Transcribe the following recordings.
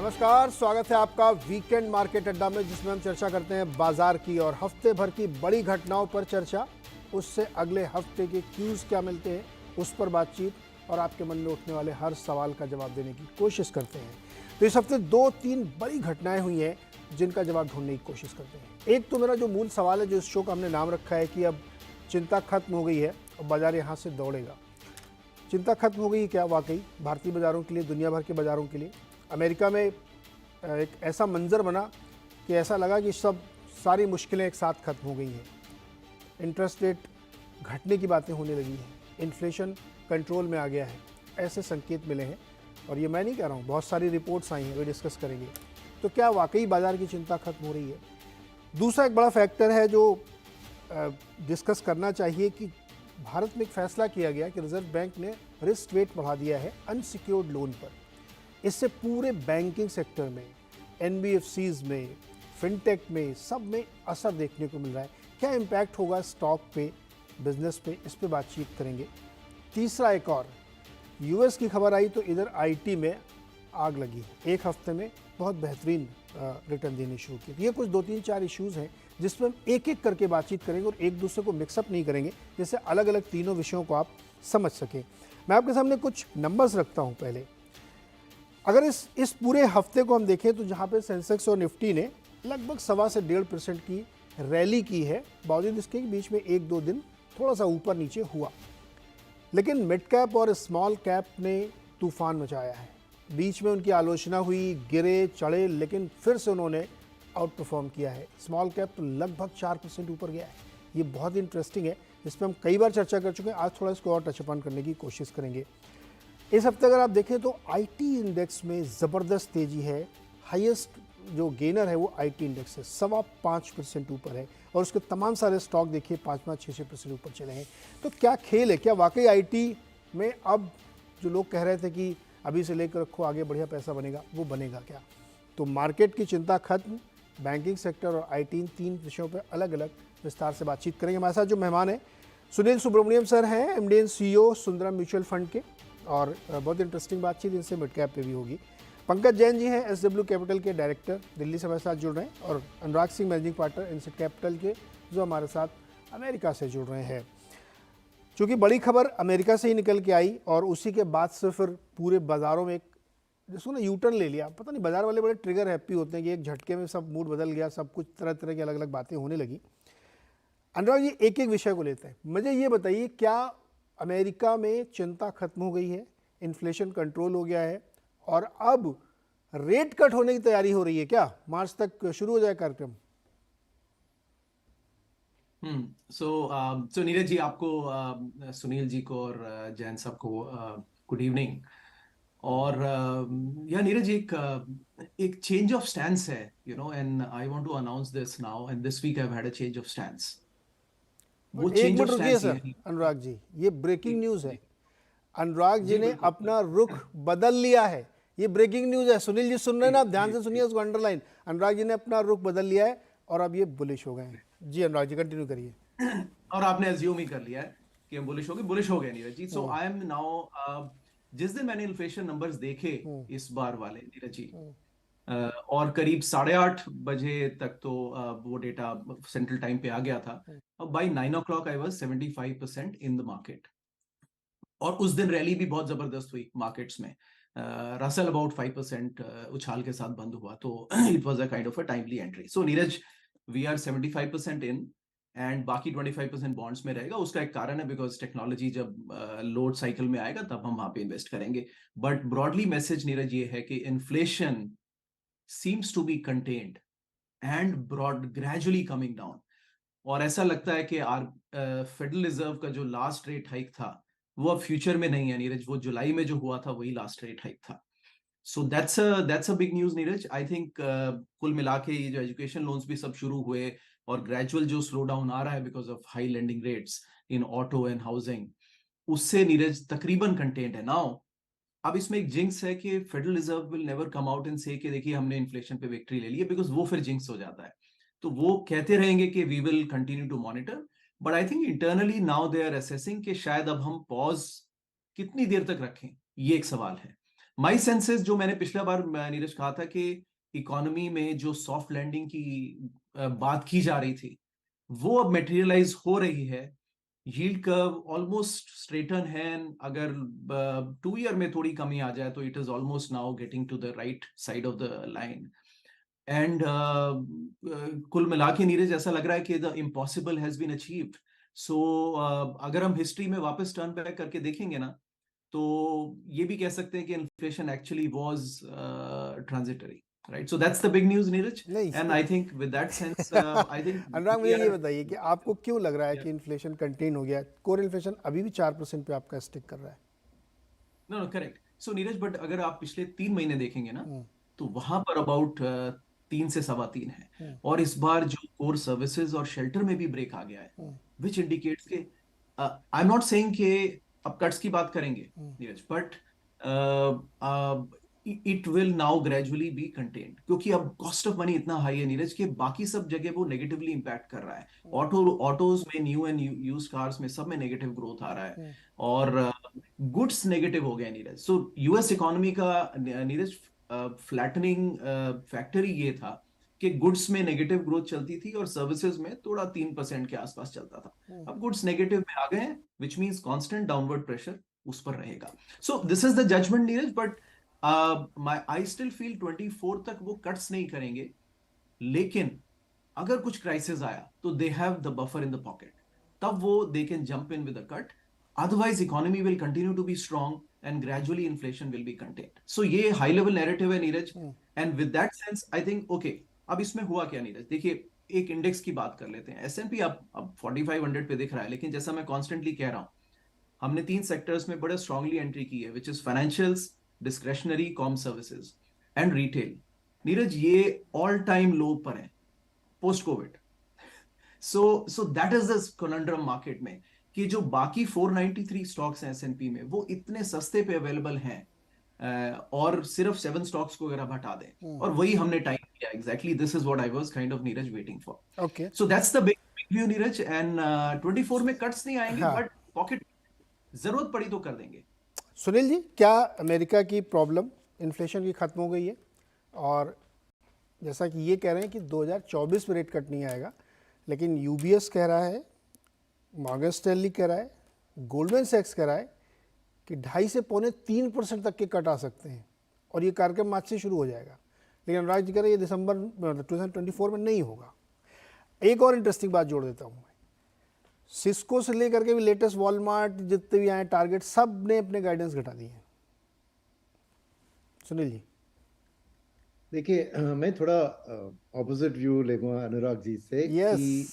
नमस्कार, स्वागत है आपका वीकेंड मार्केट अड्डा में, जिसमें हम चर्चा करते हैं बाजार की और हफ्ते भर की बड़ी घटनाओं पर चर्चा। उससे अगले हफ्ते के क्यूज क्या मिलते हैं उस पर बातचीत और आपके मन में उठने वाले हर सवाल का जवाब देने की कोशिश करते हैं। तो इस हफ्ते 2-3 बड़ी घटनाएं हुई हैं जिनका जवाब ढूंढने की कोशिश करते हैं। एक तो मेरा जो मूल सवाल है, जो इस शो का हमने नाम रखा है कि अब चिंता खत्म हो गई है और बाजार यहाँ से दौड़ेगा। चिंता खत्म हो गई क्या वाकई भारतीय बाजारों के लिए, दुनिया भर के बाजारों के लिए? अमेरिका में एक ऐसा मंजर बना कि ऐसा लगा कि सारी मुश्किलें एक साथ खत्म हो गई हैं। इंटरेस्ट रेट घटने की बातें होने लगी हैं, इन्फ्लेशन कंट्रोल में आ गया है, ऐसे संकेत मिले हैं। और ये मैं नहीं कह रहा हूँ, बहुत सारी रिपोर्ट्स आई हैं, वे डिस्कस करेंगे। तो क्या वाकई बाजार की चिंता खत्म हो रही है? दूसरा एक बड़ा फैक्टर है जो डिस्कस करना चाहिए कि भारत में एक फैसला किया गया कि रिजर्व बैंक ने रिस्क वेट बढ़ा दिया है अनसिक्योर्ड लोन पर। इससे पूरे बैंकिंग सेक्टर में, एनबीएफसीज में, फिनटेक में, सब में असर देखने को मिल रहा है। क्या इम्पैक्ट होगा स्टॉक पे, बिजनेस पे, इस पे बातचीत करेंगे। तीसरा एक और यूएस की खबर आई तो इधर आईटी में आग लगी। एक हफ्ते में बहुत बेहतरीन रिटर्न देने शुरू किए। ये कुछ 2-3-4 इश्यूज़ हैं जिसमें हम एक एक करके बातचीत करेंगे और एक दूसरे को मिक्सअप नहीं करेंगे, जिससे अलग अलग तीनों विषयों को आप समझ सकें। मैं आपके सामने कुछ नंबर्स रखता हूँ। पहले अगर इस पूरे हफ्ते को हम देखें तो जहाँ पे सेंसेक्स और निफ्टी ने लगभग 1.25 से 1.5% की रैली की है, बावजूद इसके बीच में 1-2 दिन थोड़ा सा ऊपर नीचे हुआ। लेकिन मिड कैप और स्मॉल कैप ने तूफान मचाया है। बीच में उनकी आलोचना हुई, गिरे चढ़े, लेकिन फिर से उन्होंने आउट परफॉर्म किया है। स्मॉल कैप तो लगभग 4% ऊपर गया है। ये बहुत इंटरेस्टिंग है, इस पर हम कई बार चर्चा कर चुके हैं। आज थोड़ा इसको और टच अपॉन करने की कोशिश करेंगे। इस हफ्ते अगर आप देखें तो आईटी इंडेक्स में ज़बरदस्त तेज़ी है। हाईएस्ट जो गेनर है वो आईटी इंडेक्स है, 5.25% ऊपर है। और उसके तमाम सारे स्टॉक देखिए 5-6% ऊपर चले हैं। तो क्या खेल है? क्या वाकई आईटी में अब जो लोग कह रहे थे कि अभी से लेकर रखो, आगे बढ़िया पैसा बनेगा, वो बनेगा क्या? तो मार्केट की चिंता खत्म, बैंकिंग सेक्टर और आईटी, इन 3 विषयों पर अलग अलग विस्तार से बातचीत करेंगे। हमारे साथ जो मेहमान हैं, सुनील सुब्रमण्यम सर हैं, MD and CEO Sundaram mutual fund के, और बहुत इंटरेस्टिंग बातचीत इनसे मिड कैप पे भी होगी। पंकज जैन जी हैं, एसडब्ल्यू कैपिटल के डायरेक्टर, दिल्ली से हमारे साथ जुड़ रहे हैं, और Anurag Singh managing partner Inset capital के, जो हमारे साथ अमेरिका से जुड़ रहे हैं। चूँकि बड़ी खबर अमेरिका से ही निकल के आई और उसी के बाद से फिर पूरे बाज़ारों में एक जिसको ना यूटर्न ले लिया। पता नहीं, बाजार वाले बड़े ट्रिगर हैप्पी होते हैं कि एक झटके में सब मूड बदल गया, सब कुछ तरह तरह की अलग अलग बातें होने लगी। अनुराग जी, एक एक विषय को लेते हैं। मुझे ये बताइए, क्या अमेरिका में चिंता खत्म हो गई है, इन्फ्लेशन कंट्रोल हो गया है और अब रेट कट होने की तैयारी हो रही है? क्या मार्च तक शुरू हो जाए कार्यक्रम? सो नीरज जी, आपको सुनील जी को और जैन साहब को गुड इवनिंग। और या नीरज जी, एक चेंज ऑफ स्टैंस है, and I want to announce this now, and this week I have had a change of stance. वो एक चेंज ऑफ मिनट रुकिए स्टैंस ये सर, है। अनुराग जी, ये ब्रेकिंग जी न्यूज़ है। जी अनुराग जी जी, ने बिल्कुल अपना रुख बदल लिया है। ये ब्रेकिंग न्यूज़ है। सुनील जी सुन रहे हैं जी ना, आप ध्यान जी से सुनिए, जी। उसको अंडरलाइन। अनुराग जी ने अपना रुख बदल लिया है और अब ये बुलिश हो गए हैं। जी अनुराग जी, कंटिन्यू करिए। और आपने अज्यूम ही कर लिया है कि हम बुलिश हो गए नीरज जी। सो हम्म। आई एम नाउ, जिस दिन मैंने इन्फ्लेशन नंबर्स देखे हम्म। इस बार वाले नीरज जी, हम्म। और करीब 8:30 बजे तक तो वो डेटा सेंट्रल टाइम पे आ गया था। अब by 9 o'clock I was 75% in the market. और उस दिन रैली भी बहुत जबरदस्त हुई मार्केट्स में। रसल अबाउट 5% उछाल के साथ बंद हुआ, तो it was a kind of a timely entry. So Neeraj, we are 75% in, and बाकी 25% बॉन्ड्स में रहेगा। उसका एक कारण है, बिकॉज टेक्नोलॉजी जब लोड साइकिल में आएगा तब हम वहां पे इन्वेस्ट करेंगे। बट ब्रॉडली मैसेज नीरज ये है कि inflation seems to be contained and broad gradually coming down। और ऐसा लगता है कि फेडरल रिजर्व का जो लास्ट रेट हाइक था वो अब फ्यूचर में नहीं है नीरज, वो जुलाई में जो हुआ था वही लास्ट रेट हाइक था। So that's a big news Neeraj. I think कुल मिला के ये जो एजुकेशन लोन्स भी सब शुरू हुए और ग्रेजुअल जो स्लो डाउन आ रहा है because of high lending rates in auto and housing, उससे नीरज तकरीबन कंटेंट है नाउ। अब इसमें एक जिंक्स है कि federal reserve will never come out and से कि देखिए हमने इन्फ्लेशन पे विक्ट्री ले ली है, बिकॉज वो फिर जिंक्स हो जाता है। तो वो कहते रहेंगे कि we will continue to monitor, but I think internally now they are assessing कि शायद अब हम पॉज कितनी देर तक रखें, ये एक सवाल है। माई सेंसेस जो मैंने पिछला बार नीरज कहा था कि इकोनॉमी में जो सॉफ्ट लैंडिंग की बात की जा रही थी वो अब मटेरियलाइज हो रही है। यील्ड कर्व ऑलमोस्ट स्ट्रेटन है। अगर 2 ईयर में थोड़ी कमी आ जाए तो it is almost now getting to the right side of the line. And कुल मिला के नीरज ऐसा लग रहा है कि the impossible has been achieved. So अगर हम हिस्ट्री में वापस टर्न बैक करके देखेंगे ना तो ये भी कह सकते हैं कि inflation actually was transitory, right? So that's the big news Neeraj. नहीं and I think with that sense I think Anurag, मुझे ये बताइए कि आपको क्यों लग रहा है कि इन्फ्लेशन कंटेन हो गया है? कोर इन्फ्लेशन अभी भी 4% पे आपका स्टिक कर रहा है। No correct. So Neeraj but अगर आप पिछले 3 महीने देखेंगे ना तो वहां पर अबाउट 3 से 3.25 है। और इस बार जो कोर सर्विसेज और शेल्टर में भी ब्रेक आ गया है विच इंडिकेट्स के आई एम नॉट सेइंग कि अब कट्स की बात करेंगे Neeraj, but it will now gradually be contained, क्योंकि अब कॉस्ट ऑफ मनी इतना हाई है नीरज कि बाकी सब जगह वो नेगेटिवली इंपैक्ट कर रहा है। ऑटोज में, न्यू एंड यूज कार्स में, सब में नेगेटिव ग्रोथ आ रहा है और गुड्स नेगेटिव हो गए नीरज। सो यूएस इकोनॉमी का नीरज फ्लैटनिंग फैक्टर ही ये था कि गुड्स में नेगेटिव ग्रोथ चलती थी और सर्विसेज में थोड़ा 3% के आसपास चलता था। अब गुड्स नेगेटिव में आ गए हैं which means constant downward pressure उस पर रहेगा। So this is the judgement Neeraj, but I still feel 24 तक वो कट्स नहीं करेंगे, लेकिन अगर कुछ क्राइसिस आया तो they have the buffer in the pocket, तब वो they can jump in with a cut. Otherwise economy will continue to be strong and gradually inflation will be contained. So ये high level narrative है Neeraj. and with that sense I think okay, अब इसमें हुआ क्या नीरज, देखिए एक index की बात कर लेते हैं। S&P अब 4500 पे दिख रहा है, लेकिन जैसा मैं कॉन्स्टेंटली कह रहा हूं हमने 3 सेक्टर्स में बड़े स्ट्रांगली एंट्री की है, which is financials, discretionary, comm services and retail. Neeraj ये ऑल टाइम लो पर है post covid. So that is the conundrum market में कि जो बाकी 493 स्टॉक्स हैं एसएनपी में वो इतने सस्ते पे अवेलेबल हैं और सिर्फ 7 स्टॉक्स को अगर आप हटा दें और वही हमने टाइम किया। Exactly this is what I was kind of Neeraj waiting for. Okay, so that's the big view Neeraj. And 24 में कट्स नहीं आएंगे, हाँ। बट पॉकेट जरूरत पड़ी तो कर देंगे। सुनील जी, क्या अमेरिका की प्रॉब्लम इन्फ्लेशन की खत्म हो गई है? और जैसा कि ये कह रहे हैं कि 2024 में रेट कट नहीं आएगा, लेकिन यूबीएस कह रहा है, मॉर्गन स्टैनली कह रहा है, गोल्डमैन सैक्स कह रहा है कि 2.5 से 3.25% तक के कट आ सकते हैं और ये कार्यक्रम मार्च से शुरू हो जाएगा। लेकिन अनुराग जी कह रहे हैं ये दिसंबर 2024 में नहीं होगा। एक और इंटरेस्टिंग बात जोड़ देता हूँ, सिस्को से लेकर के भी लेटेस्ट वॉलमार्ट जितने भी आए टारगेट सब ने अपने गाइडेंस घटा दिए हैं। सुनील जी, देखिए मैं थोड़ा ऑपोजिट व्यू लेगा अनुराग जी से कि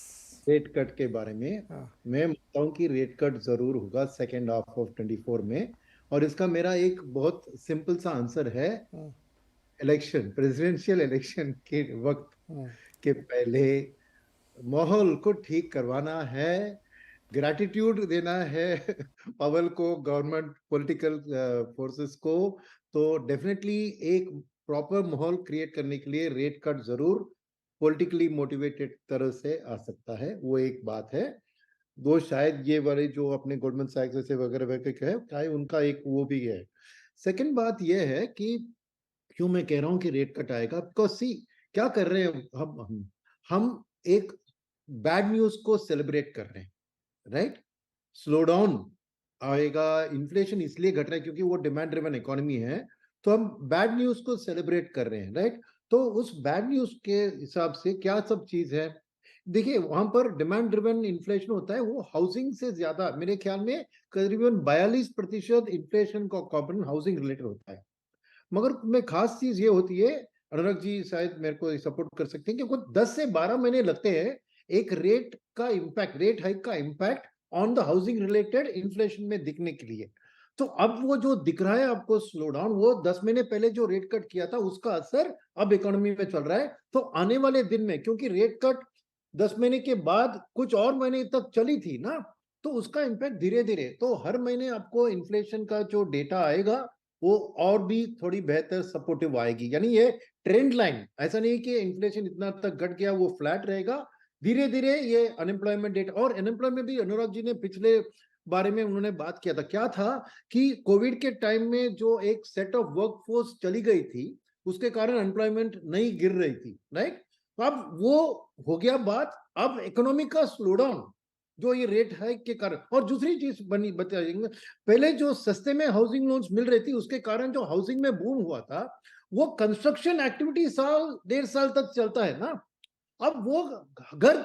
रेट कट के बारे में। मैं मानता हूँ कि रेट कट जरूर होगा सेकेंड हाफ ऑफ 24 में, और इसका मेरा एक बहुत सिंपल सा आंसर है, इलेक्शन, प्रेसिडेंशियल इलेक्शन के वक्त के पहले माहौल को ठीक करवाना है, ग्रैटिट्यूड देना है पवल को, गवर्नमेंट पॉलिटिकल फोर्सेस को। तो डेफिनेटली एक प्रॉपर माहौल क्रिएट करने के लिए रेट कट जरूर पॉलिटिकली मोटिवेटेड तरह से आ सकता है, वो एक बात है। दो शायद ये वाले जो अपने गोल्डमैन सैक्स जैसे वगैरह वगैरह है उनका एक वो भी है। सेकंड बात ये है कि क्यों मैं कह रहा हूँ कि रेट कट आएगा, बिकॉज सी क्या कर रहे हैं हम एक बैड न्यूज को सेलिब्रेट कर रहे हैं, राइट? स्लो डाउन आएगा, इन्फ्लेशन इसलिए घट रहा है क्योंकि वो डिमांड ड्रिवन इकोनॉमी है, तो हम बैड न्यूज को सेलिब्रेट कर रहे हैं, राइट? तो उस बैड न्यूज के हिसाब से क्या सब चीज है, देखिए वहां पर डिमांड ड्रिवन इन्फ्लेशन होता है, वो हाउसिंग से ज्यादा, मेरे ख्याल में करीबन 42% इन्फ्लेशन का कंपोनेंट हाउसिंग रिलेटेड होता है। मगर में खास चीज ये होती है, अनुराग जी शायद मेरे को सपोर्ट कर सकते हैं, कि कुछ 10 से 12 महीने लगते हैं एक रेट का इम्पैक्ट, रेट हाइक का impact on the housing related inflation में दिखने के लिए। तो अब वो जो दिख रहा है आपको स्लो डाउन, वो 10 महीने पहले जो रेट कट किया था उसका असर अब इकोनॉमी में चल रहा है। तो आने वाले दिन में, क्योंकि रेट कट 10 महीने के बाद कुछ और महीने तक चली थी ना, तो उसका इम्पैक्ट धीरे धीरे, तो हर महीने आपको इन्फ्लेशन का जो डेटा आएगा वो और भी थोड़ी बेहतर सपोर्टिव आएगी। यानी ये ट्रेंड लाइन, ऐसा नहीं कि इन्फ्लेशन इतना तक घट गया, वो फ्लैट रहेगा, धीरे धीरे ये अनएम्प्लॉयमेंट डेटा, और अनएम्प्लॉयमेंट भी अनुराग जी ने पिछले बारे में उन्होंने बात किया था। क्या था कि कोविड के टाइम में जो एक सेट ऑफ वर्कफोर्स चली गई थी, उसके कारण एम्प्लॉयमेंट नहीं गिर रही थी, राइट? तो अब वो हो गया बात। अब इकोनॉमी का स्लोडाउन जो ये रेट हाइक के कारण, और दूसरी चीज बताएंगे, पहले जो सस्ते में हाउसिंग लोन्स मिल रही थी उसके कारण जो हाउसिंग में बूम हुआ था, वो कंस्ट्रक्शन एक्टिविटी साल 1.5 साल तक चलता है ना। अब वो घर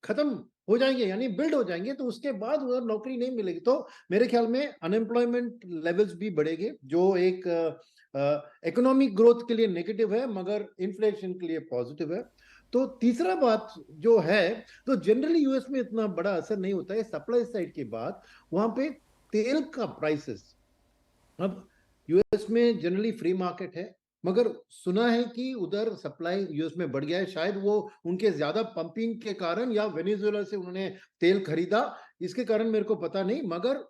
खत्म हो जाएंगे, यानी बिल्ड हो जाएंगे, तो उसके बाद उधर नौकरी नहीं मिलेगी, तो मेरे ख्याल में अनएम्प्लॉयमेंट लेवल्स भी बढ़ेंगे, जो एक इकोनॉमिक ग्रोथ के लिए नेगेटिव है मगर इन्फ्लेशन के लिए पॉजिटिव है। तो तीसरा बात जो है, तो जनरली यूएस में इतना बड़ा असर नहीं होता है सप्लाई साइड की बात, वहां पे तेल का प्राइसेस, अब यूएस में जनरली फ्री मार्केट है, मगर सुना है कि उधर सप्लाई यूएस में बढ़ गया है, शायद वो उनके ज्यादा पंपिंग के कारण या वेनेजुएला से उन्होंने तेल खरीदा, इसके कारण मेरे को पता नहीं, मगर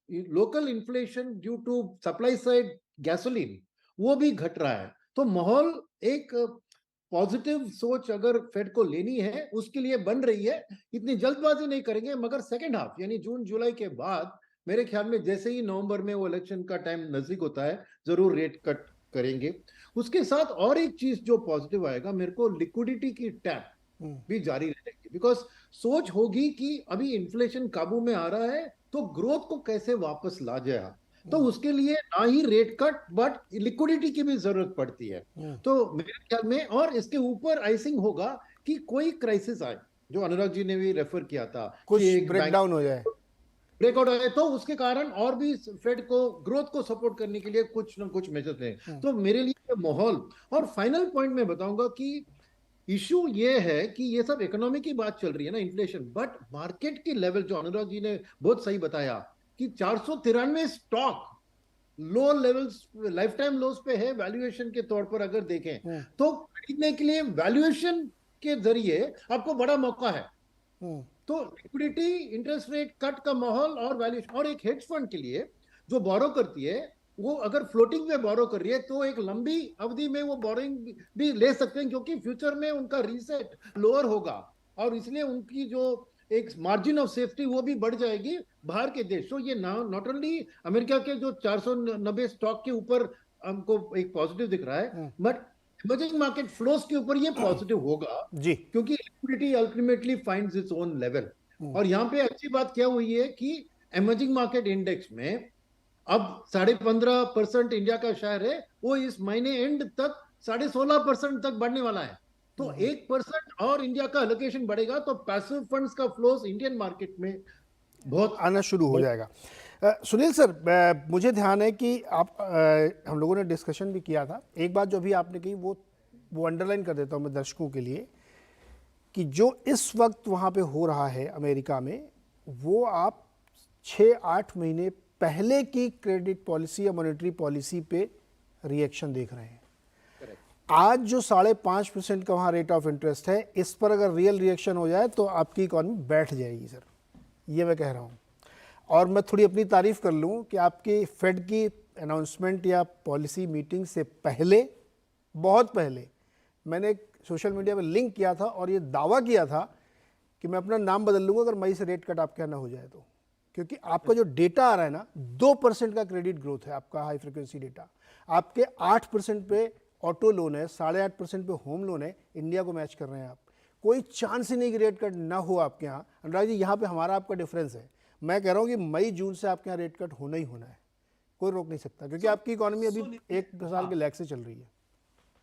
local inflation due to supply side gasoline वो भी घट रहा है। तो माहौल एक पॉजिटिव सोच अगर फेड को लेनी है उसके लिए बन रही है। इतनी जल्दबाजी नहीं करेंगे, मगर सेकेंड हाफ यानी जून जुलाई के बाद मेरे ख्याल में जैसे ही नवंबर में वो इलेक्शन का टाइम नजदीक होता है, जरूर रेट कट करेंगे। उसके साथ और एक चीज जो पॉजिटिव आएगा मेरे को, लिक्विडिटी की टैप भी जारी रहेगी, बिकॉज सोच होगी कि अभी इन्फ्लेशन काबू में आ रहा है तो ग्रोथ को कैसे वापस ला जाए, तो उसके लिए ना ही रेट कट बट लिक्विडिटी की भी जरूरत पड़ती है। तो मेरे ख्याल में, और इसके ऊपर आइसिंग होगा कि कोई क्राइसिस आए, जो अनुराग जी ने भी रेफर किया था, कुछ कि एक ब्रेकडाउन हो जाए, ब्रेकआउट आए, तो उसके कारण और भी फेड को ग्रोथ को सपोर्ट करने के लिए कुछ ना कुछ मेजर्स लें। तो मेरे लिए माहौल, और फाइनल पॉइंट में बताऊंगा कि इशू ये है कि ये सब इकोनॉमी की बात चल रही है ना, इन्फ्लेशन, बट मार्केट की लेवल जो अनुराग जी ने बहुत सही बताया कि 493 stock low levels, life time loss पे है वैल्यूएशन के तौर पर अगर देखें, तो खरीदने के लिए वैल्यूएशन के जरिए आपको बड़ा मौका है। तो लिक्विडिटी, इंटरेस्ट रेट कट का माहौल और वैल्यूएशन, और एक हेज फंड के लिए जो बोरो करती है, वो अगर फ्लोटिंग में बोरो कर रही है तो एक लंबी अवधि में वो बोरोइंग भी ले सकते हैं, क्योंकि फ्यूचर में उनका रीसेट लोअर होगा, और इसलिए उनकी जो एक मार्जिन ऑफ सेफ्टी वो भी बढ़ जाएगी बाहर के देश। तो ये नॉट ओनली अमेरिका के जो 490 स्टॉक के ऊपर हमको एक पॉजिटिव दिख रहा है, बट इमर्जिंग मार्केट फ्लोस के ऊपर ये पॉजिटिव होगा जी, क्योंकि liquidity ultimately finds its own level. और यहाँ पे अच्छी बात क्या हुई है कि इमर्जिंग मार्केट इंडेक्स में अब 15.5% इंडिया का शेयर है, वो इस महीने एंड तक 16.5% तक बढ़ने वाला है। तो 1% और इंडिया का एलोकेशन बढ़ेगा तो पैसिव फंड्स का फ्लोस इंडियन मार्केट में बहुत आना शुरू हो जाएगा। सुनील सर, मुझे ध्यान है कि आप हम लोगों ने डिस्कशन भी किया था, एक बात जो अभी आपने कही वो अंडरलाइन कर देता हूँ मैं दर्शकों के लिए, कि जो इस वक्त वहाँ पे हो रहा है अमेरिका में, वो आप 6-8 महीने पहले की क्रेडिट पॉलिसी या मॉनेटरी पॉलिसी पे रिएक्शन देख रहे हैं। आज जो 5.5% का वहाँ रेट ऑफ इंटरेस्ट है, इस पर अगर रियल रिएक्शन हो जाए तो आपकी इकॉनमी बैठ जाएगी सर, ये मैं कह रहा हूँ। और मैं थोड़ी अपनी तारीफ़ कर लूँ कि आपकी फेड की अनाउंसमेंट या पॉलिसी मीटिंग से पहले, बहुत पहले, मैंने सोशल मीडिया पे लिंक किया था और ये दावा किया था कि मैं अपना नाम बदल लूँगा अगर मई से रेट कट आपके यहाँ ना हो जाए तो, क्योंकि आपका जो डेटा आ रहा है ना, 2% का क्रेडिट ग्रोथ है आपका हाई फ्रिक्वेंसी डेटा, आपके 8% पे ऑटो लोन है, 8.5% पे होम लोन है, इंडिया को मैच कर रहे हैं आप। कोई चांस ही नहीं कि रेट कट ना हो आपके यहाँ। अनुराग जी, यहाँ पे हमारा आपका डिफरेंस है। मैं कह रहा हूँ कि मई जून से आपके यहाँ रेट कट होना ही होना है, कोई रोक नहीं सकता, क्योंकि आपकी इकोनॉमी अभी 1 साल के लैग से चल रही है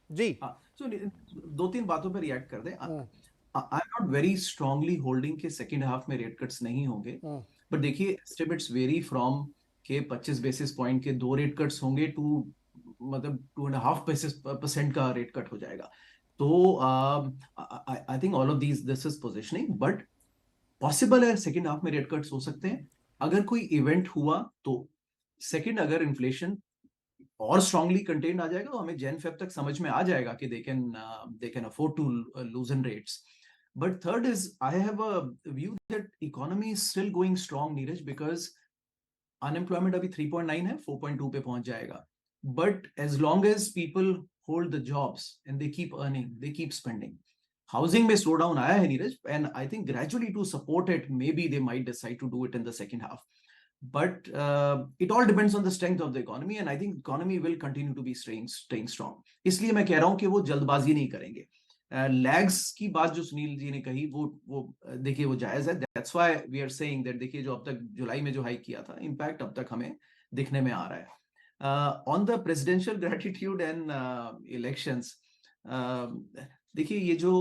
जी। सो 2-3 बातों पर रिएक्ट कर दें। I am not very strongly holding के सेकंड हाफ में रेट कट्स नहीं होंगे, बट देखिए एस्टिमेट्स वेरी फ्रॉम के 25 बेसिस पॉइंट के 2 रेट कट्स होंगे टू मतलब 2.5% का रेट कट हो जाएगा। तो I think all of this is positioning, but possible है सेकंड हाफ में रेट कट्स हो सकते हैं। अगर कोई इवेंट हुआ तो सेकंड, अगर इन्फ्लेशन और स्ट्रांगली कंटेन आ जाएगा तो हमें जैन फेब तक समझ में आ जाएगा कि they can afford to loosen rates. But third is, I have a view that economy is still going strong, Neeraj, because unemployment अभी 3.9 है, 4.2 पे पहुंच जाएगा। But as long as people hold the jobs and they keep earning, they keep spending. Housing में slow down आया है Neeraj, and I think gradually to support it maybe they might decide to do it in the second half. but it all depends on the strength of the economy, and I think economy will continue to be staying strong. इसलिए मैं कह रहा हूं कि वो जल्दबाजी नहीं करेंगे. लैग्स की बात जो सुनील जी ने कही वो देखिए वो जायज है. That's why we are saying that देखिए जो अब तक जुलाई में जो हाइक किया था इम्पैक्ट अब तक हमें दिखने में आ रहा है. On the presidential gratitude and elections, देखिए ये जो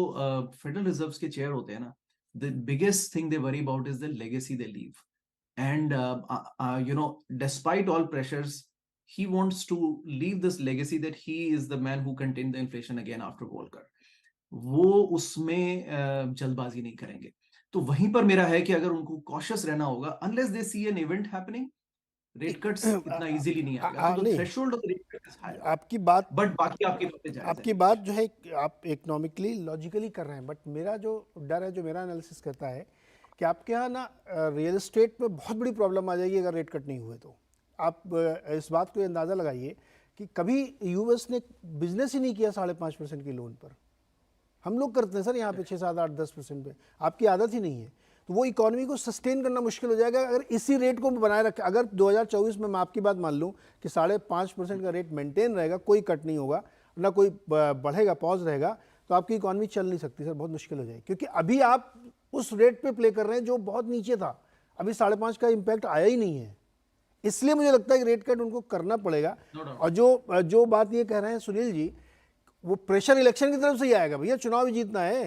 फेडरल रिजर्व्स के चेयर होते हैं ना, the biggest thing they worry about is the legacy they leave. And despite all pressures, he wants to leave this legacy that he is the man who contained the inflation again after Volcker. वो उसमें जल्दबाजी नहीं करेंगे. तो वहीं पर मेरा है कि अगर उनको कॉशियस रहना होगा, unless they see an event happening, rate cuts इतना इजीली नहीं आएगा. तो threshold of the rate cut is high. आपकी बात, बट बाकी आपकी बातें जायज है. आपकी बात जो है आप इकोनॉमिकली लॉजिकली कर रहे हैं, बट मेरा जो डर है, जो मेरा एनालिसिस करता है कि आपके यहाँ ना रियल एस्टेट में बहुत बड़ी प्रॉब्लम आ जाएगी अगर रेट कट नहीं हुए. तो आप इस बात को अंदाज़ा लगाइए कि कभी यूएस ने बिजनेस ही नहीं किया 5.5% की लोन पर. हम लोग करते हैं सर यहाँ पे 6, 7, 8, 10% पे. आपकी आदत ही नहीं है. तो वो इकोनॉमी को सस्टेन करना मुश्किल हो जाएगा अगर इसी रेट को बनाए रखें. अगर 2024 में मैं आपकी बात मान लूँ कि 5.5% का रेट मेंटेन रहेगा, कोई कट नहीं होगा, ना कोई बढ़ेगा, पॉज रहेगा, तो आपकी इकोनॉमी चल नहीं सकती सर. बहुत मुश्किल हो जाएगी, क्योंकि अभी आप उस रेट पे प्ले कर रहे हैं जो बहुत नीचे था. अभी 5.5 का इम्पैक्ट आया ही नहीं है. इसलिए मुझे लगता है कि रेट कट उनको करना पड़ेगा. और जो बात ये कह रहे हैं सुनील जी, वो प्रेशर इलेक्शन की तरफ से ही आएगा. भैया चुनाव ही जीतना है.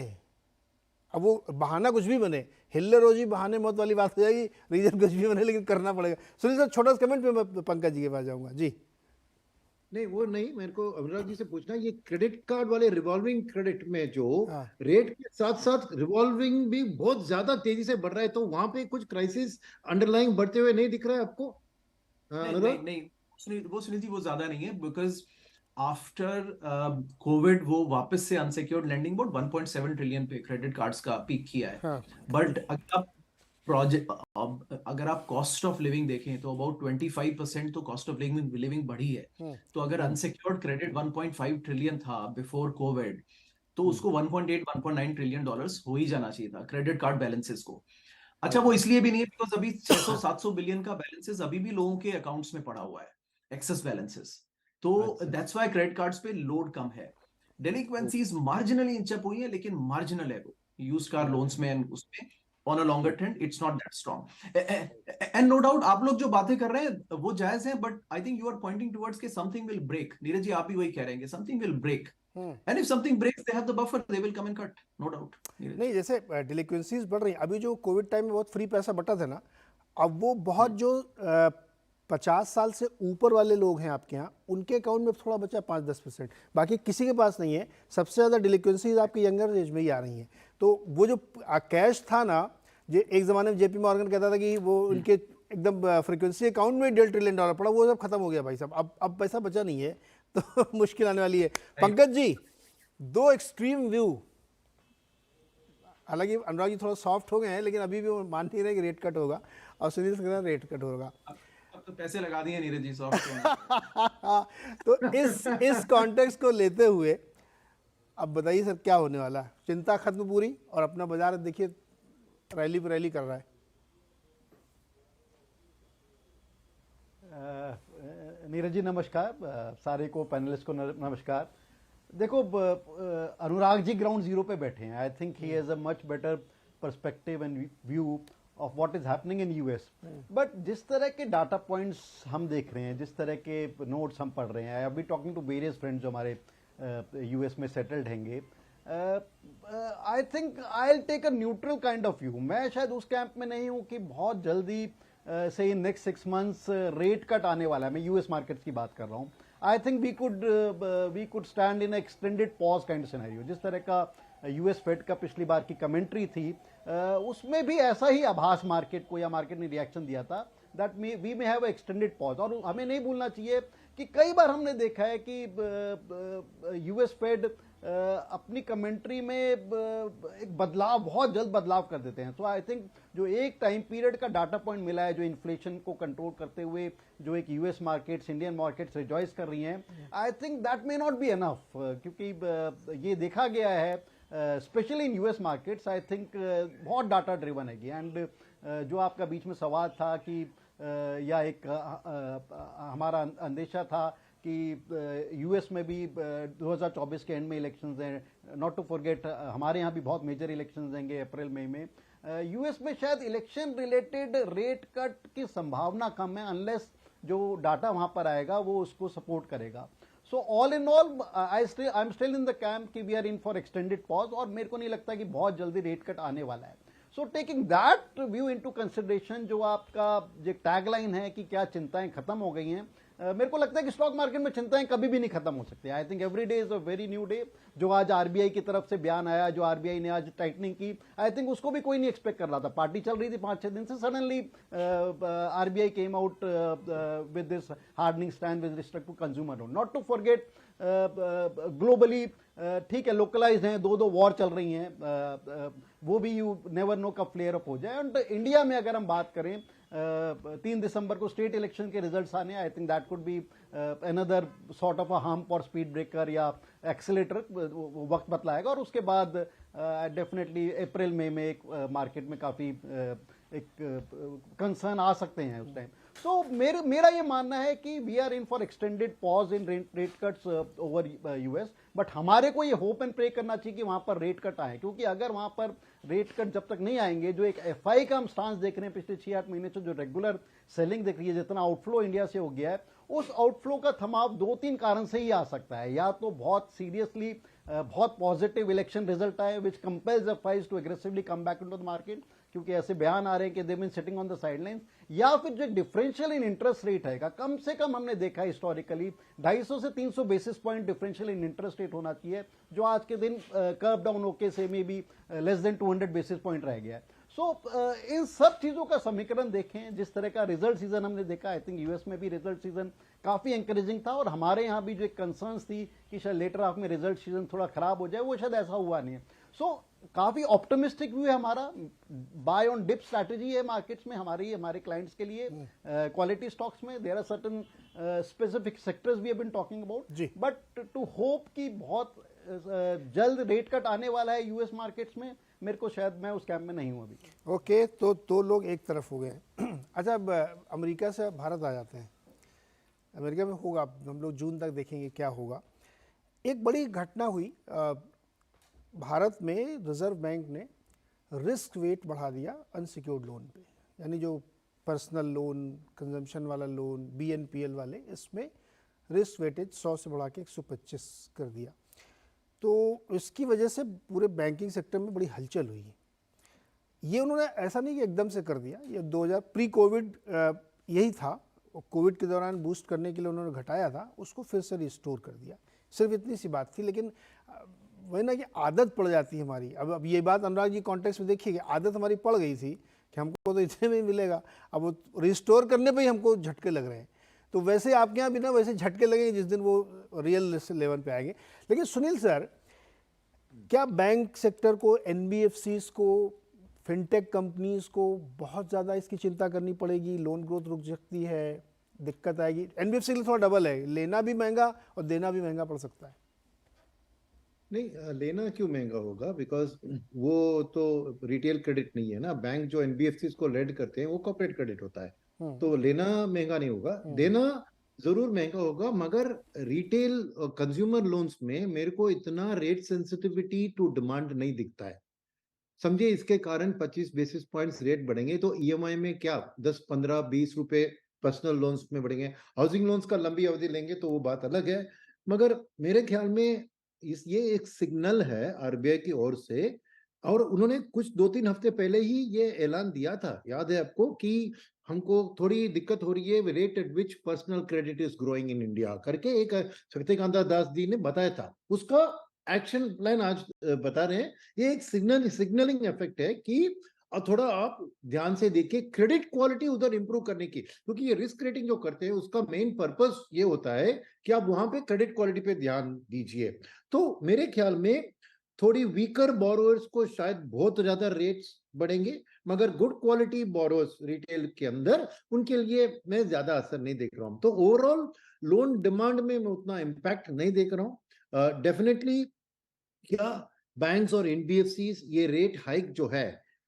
अब वो बहाना कुछ भी बने, हिल्ले रोजी बहाने मौत वाली बात हो जाएगी, रीजन कुछ भी बने, लेकिन करना पड़ेगा. सुनील सर छोटा सा कमेंट पे मैं पंकज जी के पास जाऊंगा. जी नहीं, वो नहीं, मेरे को अनुराग जी से पूछना, ये क्रेडिट कार्ड वाले रिवॉल्विंग क्रेडिट में जो रेट के साथ साथ रिवॉल्विंग भी बहुत ज्यादा तेजी से बढ़ रहा है, तो वहां पे कुछ क्राइसिस अंडरलाइंग बढ़ते हुए नहीं दिख रहा है आपको? नहीं, वो सुनील जी वो ज्यादा नहीं है, बिकॉज आफ्टर कोविड वो वापस से अनसिक्योर्ड लेंडिंग बोर्ड 1.7 ट्रिलियन पे क्रेडिट कार्ड्स का पीक किया है. बट अगर आप कॉस्ट ऑफ लिविंग देखें तो अबाउट 25% तो कॉस्ट ऑफ लिविंग बढ़ी है. तो अगर अनसिक्योर्ड क्रेडिट 1.5 ट्रिलियन था बिफोर कोविड, तो उसको 1.9 ट्रिलियन डॉलर्स हो ही जाना चाहिए था क्रेडिट कार्ड बैलेंसेस को. अच्छा, वो इसलिए भी नहीं है बिकॉज अभी 600-700 बिलियन का बैलेंसेस अभी भी लोगों के अकाउंट्स में पड़ा हुआ है, एक्सेस बैलेंसेस. तो दैट्स व्हाई क्रेडिट कार्ड्स पे लोड कम है. डेलिक्वेंसीज मार्जिनली इंच अप हुई है, लेकिन मार्जिनल है वो यूज्ड कार लोन्स में एंड उसमें. On a longer trend, it's not that strong. And no doubt, आप लोग जो बातें कर रहे हैं वो जायज हैं, but I think you are pointing towards कि something will break. Neeraj ji आप भी वही कह रहे हैं, something will break. And if something breaks, they have the buffer, they will come and cut, no doubt. नहीं, जैसे डिलिक्वेंसीज बढ़ रही हैं, अभी जो कोविड टाइम में बहुत फ्री पैसा बटा था ना, अब वो बहुत जो 50 साल से ऊपर वाले लोग हैं आपके यहाँ, उनके अकाउंट में थोड़ा बचा 5-10%, बाकी किसी के पास नहीं है. सबसे ज़्यादा डिलिक्वेंसीज आपकी यंगर एज में ही आ रही हैं. तो वो जो कैश था ना, जो एक ज़माने में JP मॉर्गन कहता था कि वो उनके एकदम फ्रीक्वेंसी अकाउंट में $1.5 ट्रिलियन पड़ा, वो सब खत्म हो गया भाई साहब. अब पैसा बचा नहीं है, तो मुश्किल आने वाली है. पंकज जी, दो एक्सट्रीम व्यू. हालांकि अनुराग जी थोड़ा सॉफ्ट हो गए हैं, लेकिन अभी भी वो मान नहीं रहे कि रेट कट होगा, और सुनील से कह रहे हैं रेट कट होगा. अब तो पैसे लगा दिए नीरज जी सॉफ्ट. तो इस कॉन्टेक्स्ट को लेते हुए अब बताइए सर, क्या होने वाला है? चिंता खत्म पूरी, और अपना बाजार देखिए रैली पर रैली कर रहा है. नीरज जी नमस्कार, सारे को पैनलिस्ट को नमस्कार. देखो अनुराग जी ग्राउंड जीरो पे बैठे हैं. I think he has a much better perspective and view of what is happening in US. But जिस तरह के डाटा पॉइंट्स हम देख रहे हैं, जिस तरह के नोट्स हम पढ़ रहे हैं, I be talking to various friends जो हमारे यूएस में सेटल्ड हैंगे, I think I will take a neutral kind of view. मैं शायद उस कैंप में नहीं हूं कि बहुत जल्दी से in next 6 months rate cut आने वाला है. मैं यूएस मार्केट्स की बात कर रहा हूं. I think we could stand in extended pause kind of scenario. जिस तरह का यूएस फेड का पिछली बार की कमेंट्री थी, उसमें भी ऐसा ही आभास मार्केट को, या मार्केट ने रिएक्शन दिया था that we may have extended pause. और हमें नहीं भूलना चाहिए कि कई बार हमने देखा है कि यूएस फेड अपनी कमेंट्री में एक बदलाव, बहुत जल्द बदलाव कर देते हैं. तो आई थिंक जो एक टाइम पीरियड का डाटा पॉइंट मिला है, जो इन्फ्लेशन को कंट्रोल करते हुए जो एक US markets, Indian markets rejoice कर रही हैं, I think that may not be enough. क्योंकि ये देखा गया है specially in US markets, I think बहुत डाटा ड्रिवन है. एंड जो आपका बीच में सवाल था कि या एक हमारा अंदेशा था कि यूएस में भी 2024 के एंड में इलेक्शंस हैं, नॉट टू फॉरगेट हमारे यहाँ भी बहुत मेजर इलेक्शंस देंगे अप्रैल मई में। यूएस में शायद इलेक्शन रिलेटेड रेट कट की संभावना कम है, अनलेस जो डाटा वहां पर आएगा वो उसको सपोर्ट करेगा। So all in all I am still in the camp कि we are in for extended pause, और मेरे को नहीं लगता कि बहुत जल्दी रेट कट आने वाला है। So taking that view into consideration, जो आपका जो टैगलाइन है कि क्या चिंताएं खत्म हो गई हैं, मेरे को लगता है कि स्टॉक मार्केट में चिंताएं कभी भी नहीं खत्म हो सकती। I think every day is a very new day. जो आज आरबीआई की तरफ से बयान आया, जो आरबीआई ने आज टाइटनिंग की, आई थिंक उसको भी कोई नहीं एक्सपेक्ट कर रहा था। पार्टी चल रही थी 5-6 दिन से, suddenly RBI came out with this hardening stand with respect to consumer loan. Not to forget globally ठीक है, लोकलाइज हैं, दो वॉर चल रही हैं, वो भी यू नेवर नो कब फ्लेयर अप हो जाए। एंड इंडिया में अगर हम बात करें, 3 दिसंबर को स्टेट इलेक्शन के रिजल्ट्स आने, I think that could be another sort of a hump और स्पीड ब्रेकर या एक्सीलेटर, वक्त बतलाएगा। और उसके बाद डेफिनेटली अप्रैल मई में एक मार्केट में काफी एक कंसर्न आ सकते हैं उस टाइम। तो मेरा ये मानना है कि we are in for extended pause in rate cuts over US, but हमारे को ये होप एंड प्रे करना चाहिए कि वहां पर रेट कट आए, क्योंकि अगर वहां पर रेट कट जब तक नहीं आएंगे, जो एक एफआई का हम स्टांस देख रहे हैं पिछले 6-8 महीने से, जो रेगुलर सेलिंग दिख रही है, जितना आउटफ्लो इंडिया से हो गया है, उस आउटफ्लो का थमाव 2-3 कारण से ही आ सकता है। या तो बहुत सीरियसली बहुत पॉजिटिव इलेक्शन रिजल्ट आए which compels FIs to aggressively come back into the market, क्योंकि ऐसे बयान आ रहे हैं कि they been sitting on the sidelines, या फिर जो डिफरेंशियल इन इंटरेस्ट रेट है, कम से कम हमने देखा हिस्टोरिकली 250 से 300 बेसिस पॉइंट डिफरेंशियल इन इंटरेस्ट रेट होना चाहिए, जो आज के दिन कर्व डाउन होके से में भी लेस देन 200 बेसिस पॉइंट रह गया है। सो इन सब चीजों का समीकरण देखें, जिस तरह का रिजल्ट सीजन हमने देखा, आई थिंक यूएस में भी रिजल्ट सीजन काफी एंकरेजिंग था, और हमारे यहाँ भी जो एक कंसर्न्स थी कि शायद लेटर हाफ में रिजल्ट सीजन थोड़ा खराब हो जाए, वो शायद ऐसा हुआ नहीं है। सो काफी ऑप्टिमिस्टिक व्यू है हमारा, बाय ऑन डिप स्ट्रैटेजी है मार्केट्स में हमारे क्लाइंट्स के लिए। क्वालिटी स्टॉक्स में there are certain specific sectors we have been talking about, but to hope कि बहुत जल्द रेट कट आने वाला है यूएस मार्केट्स में, मेरे को शायद, मैं उस कैंप में नहीं हूं अभी। ओके, तो 2 लोग एक तरफ हो गए। अच्छा, अब अमेरिका से भारत आ जाते हैं। अमेरिका में होगा, हम लोग जून तक देखेंगे क्या होगा। एक बड़ी घटना हुई, भारत में रिजर्व बैंक ने रिस्क वेट बढ़ा दिया अनसिक्योर्ड लोन पे, यानी जो पर्सनल लोन, कंजम्पशन वाला लोन, बीएनपीएल वाले, इसमें रिस्क वेटेज 100 से बढ़ा के 125 कर दिया। तो इसकी वजह से पूरे बैंकिंग सेक्टर में बड़ी हलचल हुई है। ये उन्होंने ऐसा नहीं कि एकदम से कर दिया, ये 2000 प्री कोविड यही था, कोविड के दौरान बूस्ट करने के लिए उन्होंने घटाया था, उसको फिर से रिस्टोर कर दिया, सिर्फ इतनी सी बात थी। लेकिन वही ना कि आदत पड़ जाती है हमारी। अब ये बात अनुराग जी कॉन्टेक्स्ट में देखिए कि आदत हमारी पड़ गई थी कि हमको तो इतने में मिलेगा, अब वो रिस्टोर करने पे ही हमको झटके लग रहे हैं। तो वैसे आपके यहाँ भी ना वैसे झटके लगेंगे जिस दिन वो रियल लेवल पे आएंगे। लेकिन सुनील सर, क्या बैंक सेक्टर को, एनबीएफसीज को, फिनटेक कंपनीज को बहुत ज़्यादा इसकी चिंता करनी पड़ेगी? लोन ग्रोथ रुक सकती है, दिक्कत आएगी? एनबीएफसी के लिए थोड़ा डबल है, लेना भी महंगा और देना भी महंगा पड़ सकता है। नहीं, लेना क्यों महंगा होगा, बिकॉज वो तो रिटेल क्रेडिट नहीं है ना। बैंक जो एनबीएफसी को लेड करते हैं वो कॉर्पोरेट क्रेडिट होता है, तो लेना महंगा नहीं होगा, देना जरूर महंगा होगा। मगर रिटेल कंज्यूमर लोन्स में मेरे को इतना रेट सेंसिटिविटी टू डिमांड नहीं दिखता है। समझिए, इसके कारण 25 बेसिस पॉइंट्स रेट बढ़ेंगे तो ईएमआई में क्या 10, 15, 20 रुपए पर्सनल लोन्स में बढ़ेंगे। हाउसिंग लोन्स का लंबी अवधि लेंगे तो वो बात अलग है। मगर मेरे ख्याल में ये एक सिग्नल है आरबीआई की ओर से, और उन्होंने कुछ 2-3 हफ्ते पहले ही ये ऐलान दिया था, याद है आपको, कि हमको थोड़ी दिक्कत हो रही है rate at which personal credit is growing in India करके एक शक्तिकांता दास जी ने बताया था। उसका एक्शन प्लान आज बता रहे हैं। ये एक सिग्नलिंग इफेक्ट है कि थोड़ा आप ध्यान से देखिए क्रेडिट क्वालिटी उधर इंप्रूव करने की, क्योंकि ये रिस्क रेटिंग जो करते हैं उसका मेन पर्पस ये होता है कि आप वहां पे क्रेडिट क्वालिटी पे ध्यान दीजिए। तो मेरे ख्याल में थोड़ी वीकर बोरोअर्स को शायद बहुत ज्यादा रेट्स बढ़ेंगे, मगर गुड क्वालिटी बोरोअर्स रिटेल के अंदर, उनके लिए मैं ज्यादा असर नहीं देख रहा हूं। तो ओवरऑल लोन डिमांड में मैं उतना इम्पैक्ट नहीं देख रहा हूं। डेफिनेटली क्या बैंक्स और एनबीएफसीज ये रेट हाइक जो है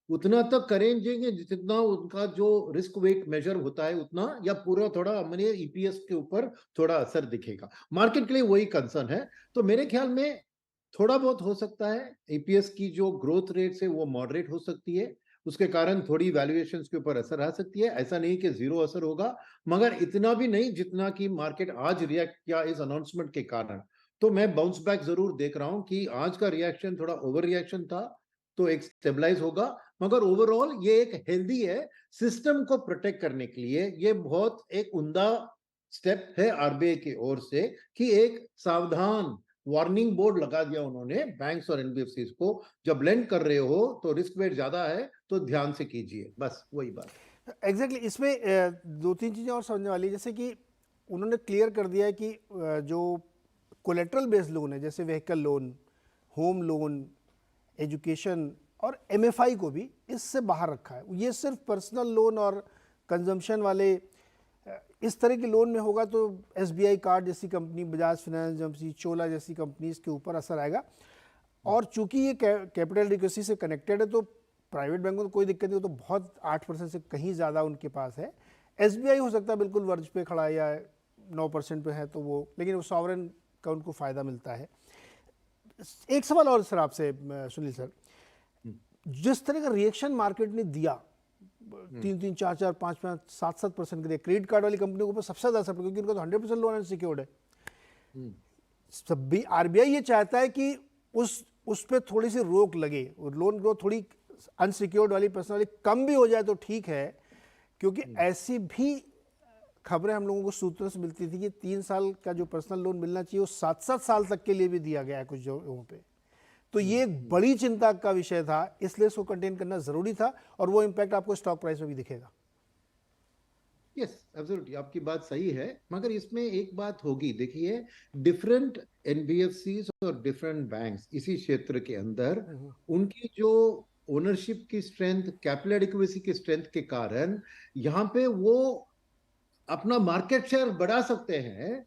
उतना तक करेंगे जितना उनका जो रिस्क वेट मेजर होता है उतना, या पूरा थोड़ा हमारे ईपीएस के ऊपर थोड़ा असर दिखेगा। मार्केट के लिए वही कंसर्न है। तो मेरे ख्याल में थोड़ा बहुत हो सकता है, ईपीएस की जो ग्रोथ रेट है वो मॉडरेट हो सकती है, उसके कारण थोड़ी वैल्यूएशंस के ऊपर असर आ सकती है। ऐसा नहीं कि जीरो असर होगा, मगर इतना भी नहीं जितना कि मार्केट आज रिएक्ट किया इस अनाउंसमेंट के कारण। तो मैं बाउंस बैक जरूर देख रहा हूं कि आज का रिएक्शन थोड़ा ओवर रिएक्शन था, तो एक स्टेबलाइज होगा, मगर ओवरऑल ये एक हेल्दी है। सिस्टम को प्रोटेक्ट करने के लिए ये बहुत एक उम्दा स्टेप है आरबीआई की ओर से कि एक सावधान वार्निंग बोर्ड लगा दिया उन्होंने बैंक्स और एनबीएफसी को, जब लेंड कर रहे हो तो रिस्क वेट ज्यादा है तो ध्यान से कीजिए, बस वही बात। एग्जैक्टली इसमें दो तीन चीज़ें और समझने वाली, जैसे कि उन्होंने क्लियर कर दिया है कि जो कोलेट्रल बेस्ड लोन है, जैसे vehicle loan, home loan, education और एमएफआई को भी इससे बाहर रखा है। ये सिर्फ पर्सनल लोन और कंजम्पशन वाले इस तरह के लोन में होगा तो एसबीआई कार्ड जैसी कंपनी, बजाज फाइनेंस जैसी, चोला जैसी कंपनीज के ऊपर असर आएगा। और चूंकि ये कैपिटल एडिक्वेसी से कनेक्टेड है तो प्राइवेट बैंकों को कोई दिक्कत नहीं, तो बहुत 8% से कहीं ज़्यादा उनके पास है। एसबीआई हो सकता है बिल्कुल वर्ज पे खड़ा है या 9% पे है, तो वो, लेकिन वो सॉवरेन का उनको फ़ायदा मिलता है। एक सवाल और सर आपसे सुनील सर, जिस तरह का रिएक्शन मार्केट ने दिया 3-3, 4-4, 5-5, 7-7% के लिए क्रेडिट कार्ड वाली कंपनियों के ऊपर सबसे ज़्यादा असर, क्योंकि उनका तो 100% लोन अनसिक्योर्ड है। सब आरबीआई ये चाहता है कि उस पे थोड़ी सी रोक लगे और लोन ग्रोथ थोड़ी अनसिक्योर्ड वाली पर्सनल वाली कम भी हो जाए तो ठीक है, क्योंकि ऐसी भी खबरें हम लोगों को सूत्रों से मिलती थी कि 3 साल का जो पर्सनल लोन मिलना चाहिए वो 7-7 साल तक के लिए भी दिया गया है कुछ जगहों पे। तो ये एक बड़ी चिंता का विषय था, इसलिए इसको कंटेन करना जरूरी था और वो इम्पैक्ट आपको स्टॉक प्राइस में भी दिखेगा। यस एब्सोल्युटली, आपकी बात सही है, मगर इसमें एक बात होगी, देखिए डिफरेंट एनबीएफसीज और डिफरेंट बैंक्स इसी क्षेत्र के अंदर, उनकी जो ओनरशिप की स्ट्रेंथ, कैपिटल एडिक्वेसी की स्ट्रेंथ के कारण यहाँ पे वो अपना मार्केट शेयर बढ़ा सकते हैं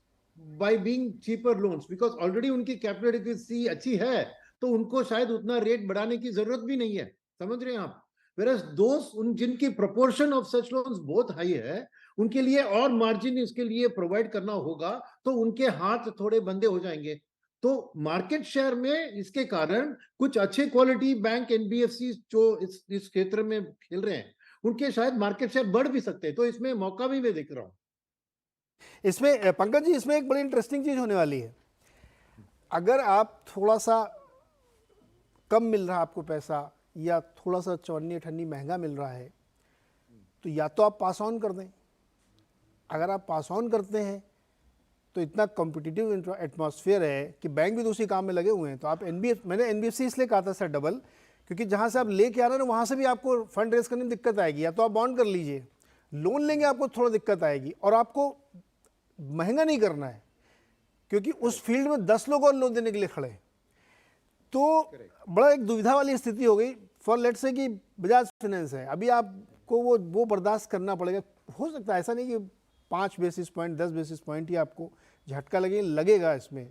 by being cheaper loans, because already उनकी कैपिटल एडिक्वेसी अच्छी है, तो उनको शायद उतना रेट बढ़ाने की जरूरत भी नहीं है, समझ रहे हैं आप। Whereas those जिनकी proportion of such loans बहुत हाई है, उनके लिए और मार्जिन इसके लिए प्रोवाइड करना होगा, तो उनके हाथ थोड़े बंदे हो जाएंगे। तो मार्केट शेयर में इसके कारण कुछ अच्छे क्वालिटी बैंक एनबीएफसी जो इस क्षेत्र में खेल रहे हैं, उनके शायद मार्केट शेयर बढ़ भी सकते हैं, तो इसमें मौका भी मैं देख रहा हूं। इसमें पंकज जी, इसमें एक बड़ी इंटरेस्टिंग चीज होने वाली है। अगर आप थोड़ा सा कम मिल रहा है आपको पैसा, या थोड़ा सा चवन्नी अठन्नी महंगा मिल रहा है, तो या तो आप पास ऑन कर दें। अगर आप पास ऑन करते हैं तो इतना कॉम्पिटिटिव एटमॉस्फेयर है कि बैंक भी दूसरी काम में लगे हुए हैं, तो आप मैंने एनबीएफसी इसलिए कहा था सर डबल, क्योंकि जहाँ से आप लेके आ रहे हैं वहाँ से भी आपको फंड रेज करने में दिक्कत आएगी। या तो आप बॉन्ड कर लीजिए, लोन लेंगे आपको थोड़ा दिक्कत आएगी, और आपको महंगा नहीं करना है क्योंकि उस फील्ड में 10 लोग और लोन देने के लिए खड़े हैं। तो बड़ा एक दुविधा वाली स्थिति हो गई फॉर लेट्स से कि बजाज फाइनेंस है, अभी आपको वो बर्दाश्त करना पड़ेगा। हो सकता है ऐसा नहीं कि 5 बेसिस पॉइंट 10 बेसिस पॉइंट ही आपको झटका लगेगा इसमें।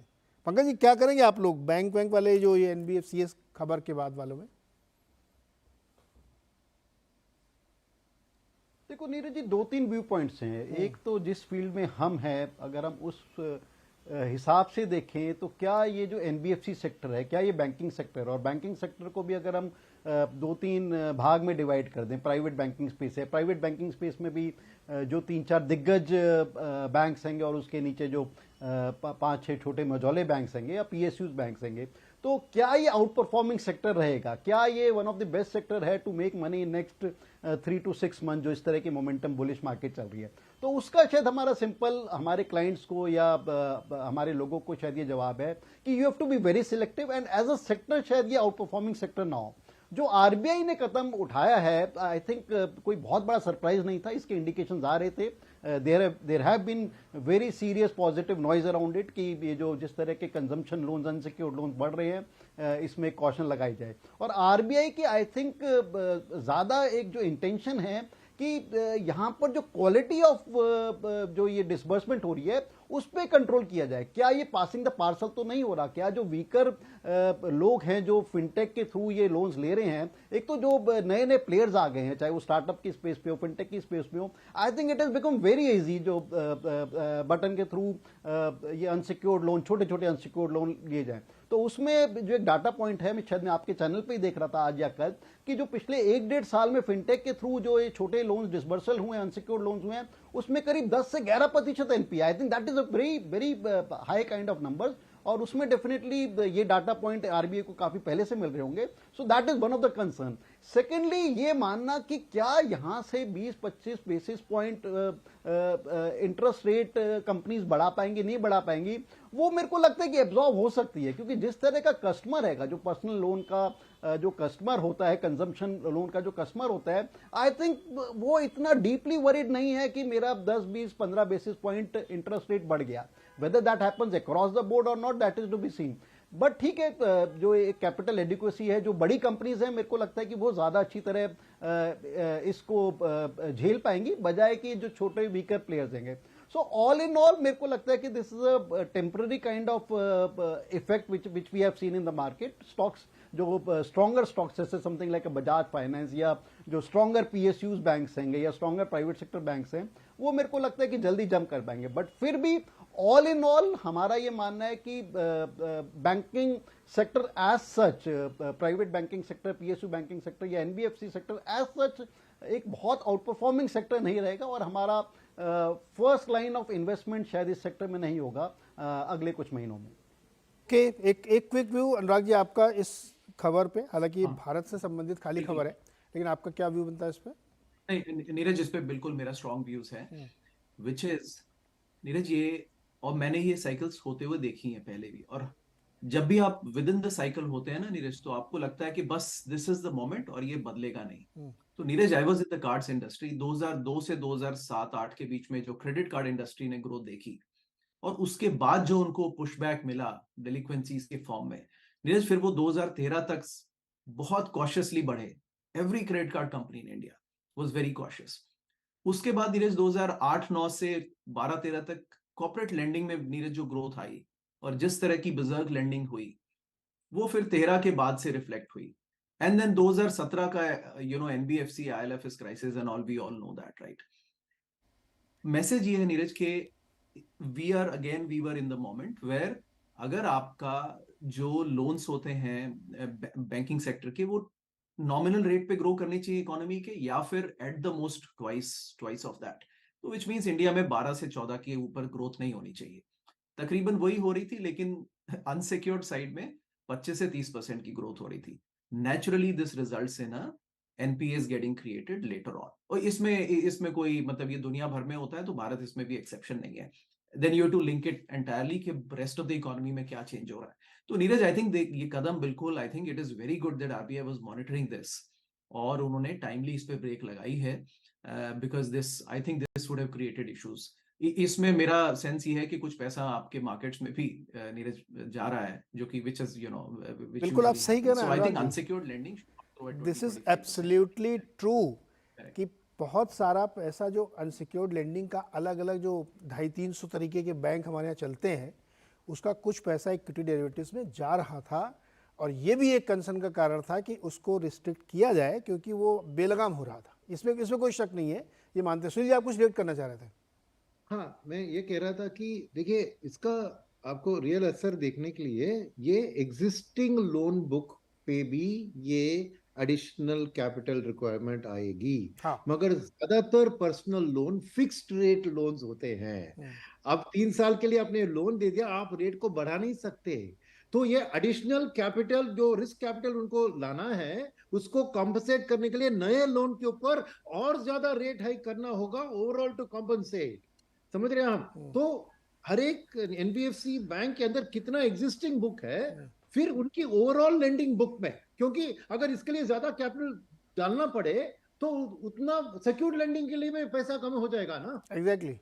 पंकज जी, क्या करेंगे आप लोग बैंक वाले, जो ये एनबीएफसीएस खबर के बाद वालों में? देखो नीरज जी, 2-3 व्यू पॉइंट्स हैं। एक तो जिस फील्ड में हम हैं, अगर हम उस हिसाब से देखें तो क्या ये जो एनबीएफसी सेक्टर है, क्या ये बैंकिंग सेक्टर है, और बैंकिंग सेक्टर को भी अगर हम 2-3 भाग में डिवाइड कर दें, प्राइवेट बैंकिंग स्पेस है, प्राइवेट बैंकिंग स्पेस में भी जो 3-4 दिग्गज बैंक्स होंगे और उसके नीचे जो 5-6 छोटे मझौले बैंक्स होंगे या पीएसयूज बैंक्स होंगे, तो क्या ये आउट परफॉर्मिंग सेक्टर रहेगा? क्या ये one of the best sector है to make money in next 3 to 6 month, जो इस तरह की मोमेंटम बुलिश मार्केट चल रही है? तो उसका शायद हमारा सिंपल हमारे क्लाइंट्स को या हमारे लोगों को शायद ये जवाब है कि you have to be very selective, and as a sector शायद ये आउट परफॉर्मिंग सेक्टर ना हो। जो आरबीआई ने कदम उठाया है, आई थिंक कोई बहुत बड़ा सरप्राइज नहीं था, इसके इंडिकेशंस आ रहे थे। There have been very serious positive noise around it कि ये जो जिस तरह के कंजम्पशन लोन्स, अनसिक्योर्ड लोन्स बढ़ रहे हैं, इसमें कॉशन लगाई जाए। और आरबीआई की आई थिंक ज्यादा एक जो इंटेंशन है कि यहाँ पर जो क्वालिटी ऑफ जो ये डिसबर्समेंट हो रही है उस पर कंट्रोल किया जाए। क्या ये पासिंग द पार्सल तो नहीं हो रहा? क्या जो वीकर लोग हैं जो फिनटेक के थ्रू ये लोन्स ले रहे हैं, एक तो जो नए नए प्लेयर्स आ गए हैं, चाहे वो स्टार्टअप की स्पेस पे हो, फिनटेक की स्पेस पे हो, I think it has become very easy जो बटन के थ्रू ये अनसिक्योर्ड लोन, छोटे छोटे अनसिक्योर्ड लोन लिए जाए। तो उसमें जो एक डाटा पॉइंट है, मैं शायद मैं आपके चैनल पे ही देख रहा था आज या कल, कि जो पिछले 1-1.5 साल में फिनटेक के थ्रू जो ये छोटे लोन्स डिसबर्सल हुए हैं, अनसिक्योर्ड लोन्स हुए हैं, उसमें करीब 10 से 11% NPA. I think that is a very very high kind of numbers, और उसमें डेफिनेटली ये डाटा पॉइंट आरबीआई को काफी पहले से मिल रहे होंगे। सो that is one of the concern. Secondly, ये मानना कि क्या यहां से 20-25 basis point interest rate companies बढ़ा पाएंगी, नहीं बढ़ा पाएंगी, वो मेरे को लगता है कि एब्जॉर्ब हो सकती है, क्योंकि जिस तरह का कस्टमर है, जो पर्सनल लोन का जो कस्टमर होता है, कंजम्पशन लोन का जो कस्टमर होता है, आई थिंक वो इतना डीपली वरीड नहीं है कि मेरा 10, 20, 15 बेसिस पॉइंट इंटरेस्ट रेट बढ़ गया। Whether that happens across the board और not, that is to be seen. But ठीक है, जो एक कैपिटल एडिक्वेसी है, जो बड़ी कंपनीज हैं, मेरे को लगता है कि वो ज्यादा अच्छी तरह इसको झेल पाएंगी, बजाय कि जो छोटे वीकर प्लेयर्स देंगे। सो ऑल इन ऑल मेरे को लगता है कि this is a temporary kind of effect which we have seen in the market. Stocks जो स्ट्रॉन्गर स्टॉक्स जैसे समथिंग लाइक बजाज फाइनेंस, या जो स्ट्रॉन्गर पीएसयूज बैंक्स हैं, या स्ट्रॉन्गर प्राइवेट सेक्टर बैंक्स हैं, वो मेरे को लगता है कि जल्दी जंप कर पाएंगे। बट फिर भी ऑल इन ऑल हमारा ये मानना है कि banking sector as such, private banking sector, PSU banking sector या एनबीएफसी सेक्टर एज सच एक बहुत आउट परफॉर्मिंग सेक्टर नहीं रहेगा, और हमारा फर्स्ट लाइन ऑफ इन्वेस्टमेंट शायद इस सेक्टर में नहीं होगा अगले कुछ महीनों में। एक क्विक व्यू अनुराग जी आपका इस खबर पे, हालांकि भारत से संबंधित खाली खबर है, लेकिन आपका क्या व्यू बनता है इस पे? नहीं नीरज, इस पे बिल्कुल मेरा स्ट्रॉन्ग व्यूज है, विच इज नीरज ये, और मैंने ये साइकिल्स होते हुए देखी हैं पहले भी, और जब भी आप विद इन द साइकिल होते हैं ना नीरज, तो आपको लगता है कि बस दिस इज द मोमेंट और ये बदलेगा नहीं। तो Neeraj, I was in the cards industry 2002 से 2007-8 के बीच में, जो क्रेडिट कार्ड इंडस्ट्री ने ग्रोथ देखी, और उसके बाद जो उनको पुशबैक मिला डेलिक्वेंसीज के फॉर्म में नीरज, फिर वो 2013 तक बहुत कॉशियसली बढ़े। Every credit card company in India was very cautious. उसके बाद नीरज 2008-9 से 12-13 तक कॉर्पोरेट लेंडिंग में नीरज जो ग्रोथ आई, और जिस तरह की बिजर्ग लेंडिंग हुई, वो फिर 13 के बाद से रिफ्लेक्ट हुई। एंड देन 2017 का NBFC ILFS crisis and all, we all know that, right? Message ये है नीरज के we were in the moment where अगर आपका जो लोन्स होते हैं बैंकिंग सेक्टर के, वो नॉमिनल रेट पे ग्रो करनी चाहिए इकोनॉमी के, या फिर at the most twice of that. तो विच मींस इंडिया में 12 से 14 के ऊपर ग्रोथ नहीं होनी चाहिए। तकरीबन वही हो रही थी, लेकिन अनसिक्योर्ड साइड में 25 से 30% की ग्रोथ हो रही थी। Naturally this results in a NPS getting created later on, और इसमें कोई मतलब ये दुनिया भर में होता है, तो भारत इसमें भी एक्सेप्शन नहीं है। Then you to link it entirely कि रेस्ट ऑफ द इकोनॉमी में क्या चेंज हो रहा है। तो नीरज, आई थिंक ये कदम बिल्कुल, I think it is very good that RBI was monitoring this, और उन्होंने टाइमली इस पे ब्रेक लगाई है, because this, I think this would have created issues. इसमें मेरा सेंस ये है कि कुछ पैसा आपके मार्केट्स में भी नीरज जा रहा है, जो कि विच इज बिल्कुल आप सही कह रहे हैं। I think unsecured lending, this is absolutely true कि बहुत सारा पैसा जो अनसिक्योर्ड लेंडिंग का अलग अलग जो 250-300 तरीके के बैंक हमारे यहाँ चलते हैं, उसका कुछ पैसा इक्विटी डेरिवेटिव्स में जा रहा था, और ये भी एक कंसर्न का कारण था कि उसको रिस्ट्रिक्ट किया जाए, क्योंकि वो बेलगाम हो रहा था। इसमें कोई शक नहीं है, ये मानते हैं। सुनील जी, आप कुछ रिएक्ट करना चाह रहे थे? हाँ, मैं ये कह रहा था कि देखिए, इसका आपको रियल असर देखने के लिए ये एग्जिस्टिंग लोन बुक पे भी ये एडिशनल कैपिटल रिक्वायरमेंट आएगी। हाँ। मगर ज्यादातर personal loan fixed rate loans होते हैं। अब 3 साल के लिए आपने लोन दे दिया, आप रेट को बढ़ा नहीं सकते। तो ये एडिशनल कैपिटल, जो रिस्क कैपिटल उनको लाना है, उसको कॉम्पनसेट करने के लिए नए लोन के ऊपर और ज्यादा रेट हाइक करना होगा, ओवरऑल टू कॉम्पनसेट। समझ रहे हैं आप? तो हर एक एनबीएफसी बैंक के अंदर कितना एग्जिस्टिंग बुक है, फिर उनकी ओवरऑल लेंडिंग बुक में, क्योंकि अगर इसके लिए ज्यादा कैपिटल डालना पड़े तो उतना सिक्योर्ड लेंडिंग के लिए में पैसा कम हो जाएगा ना। एग्जैक्टली।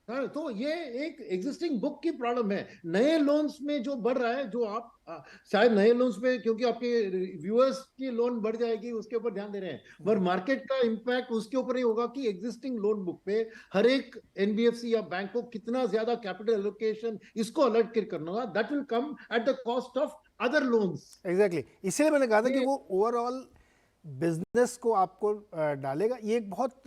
हाँ, तो ये एक एग्जिस्टिंग बुक की प्रॉब्लम है। नए लोन्स में जो बढ़ रहा है, जो आप शायद नए लोन्स में क्योंकि आपके व्यूअर्स की लोन बढ़ जाएगी उसके ऊपर ध्यान दे रहे हैं, पर मार्केट का इम्पैक्ट उसके ऊपर ही होगा कि एग्जिस्टिंग लोन बुक पे हर एक एनबीएफसी या बैंक को कितना ज्यादा कैपिटल एलोकेशन इसको अलर्ट करना होगा। That will come at the cost of other loans. Exactly, इसीलिए मैंने कहा था कि वो ओवरऑल बिजनेस को आपको डालेगा। ये एक बहुत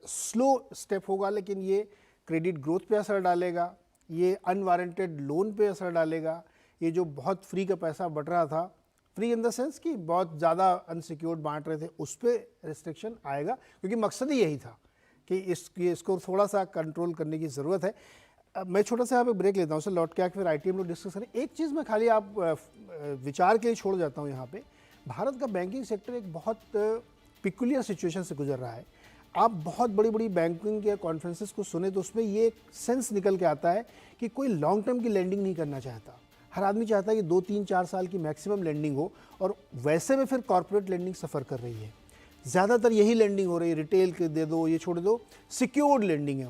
स्लो स्टेप होगा, लेकिन ये क्रेडिट ग्रोथ पे असर डालेगा, ये अनवारंटेड लोन पे असर डालेगा, ये जो बहुत फ्री का पैसा बढ़ रहा था, फ्री इन द सेंस कि बहुत ज़्यादा अनसिक्योर्ड बांट रहे थे, उस पर रिस्ट्रिक्शन आएगा, क्योंकि मकसद ही यही था कि इसको थोड़ा सा कंट्रोल करने की ज़रूरत है। मैं छोटा सा यहाँ पे ब्रेक लेता हूँ, सर लौट के आके फिर आईटी हम लोग डिस्कस करें। एक चीज़ मैं खाली आप विचार के लिए छोड़ जाता हूँ यहाँ पे, भारत का बैंकिंग सेक्टर एक बहुत पिकुलियर सिचुएशन से गुजर रहा है। आप बहुत बड़ी बड़ी बैंकिंग के कॉन्फ्रेंसेस को सुने तो उसमें ये एक सेंस निकल के आता है कि कोई लॉन्ग टर्म की लेंडिंग नहीं करना चाहता। हर आदमी चाहता है कि 2-3-4 साल की मैक्सिमम लेंडिंग हो, और वैसे में फिर कॉर्पोरेट लेंडिंग सफ़र कर रही है। ज़्यादातर यही लेंडिंग हो रही है, रिटेल के दे दो, ये छोड़ दो, सिक्योर्ड लेंडिंग है।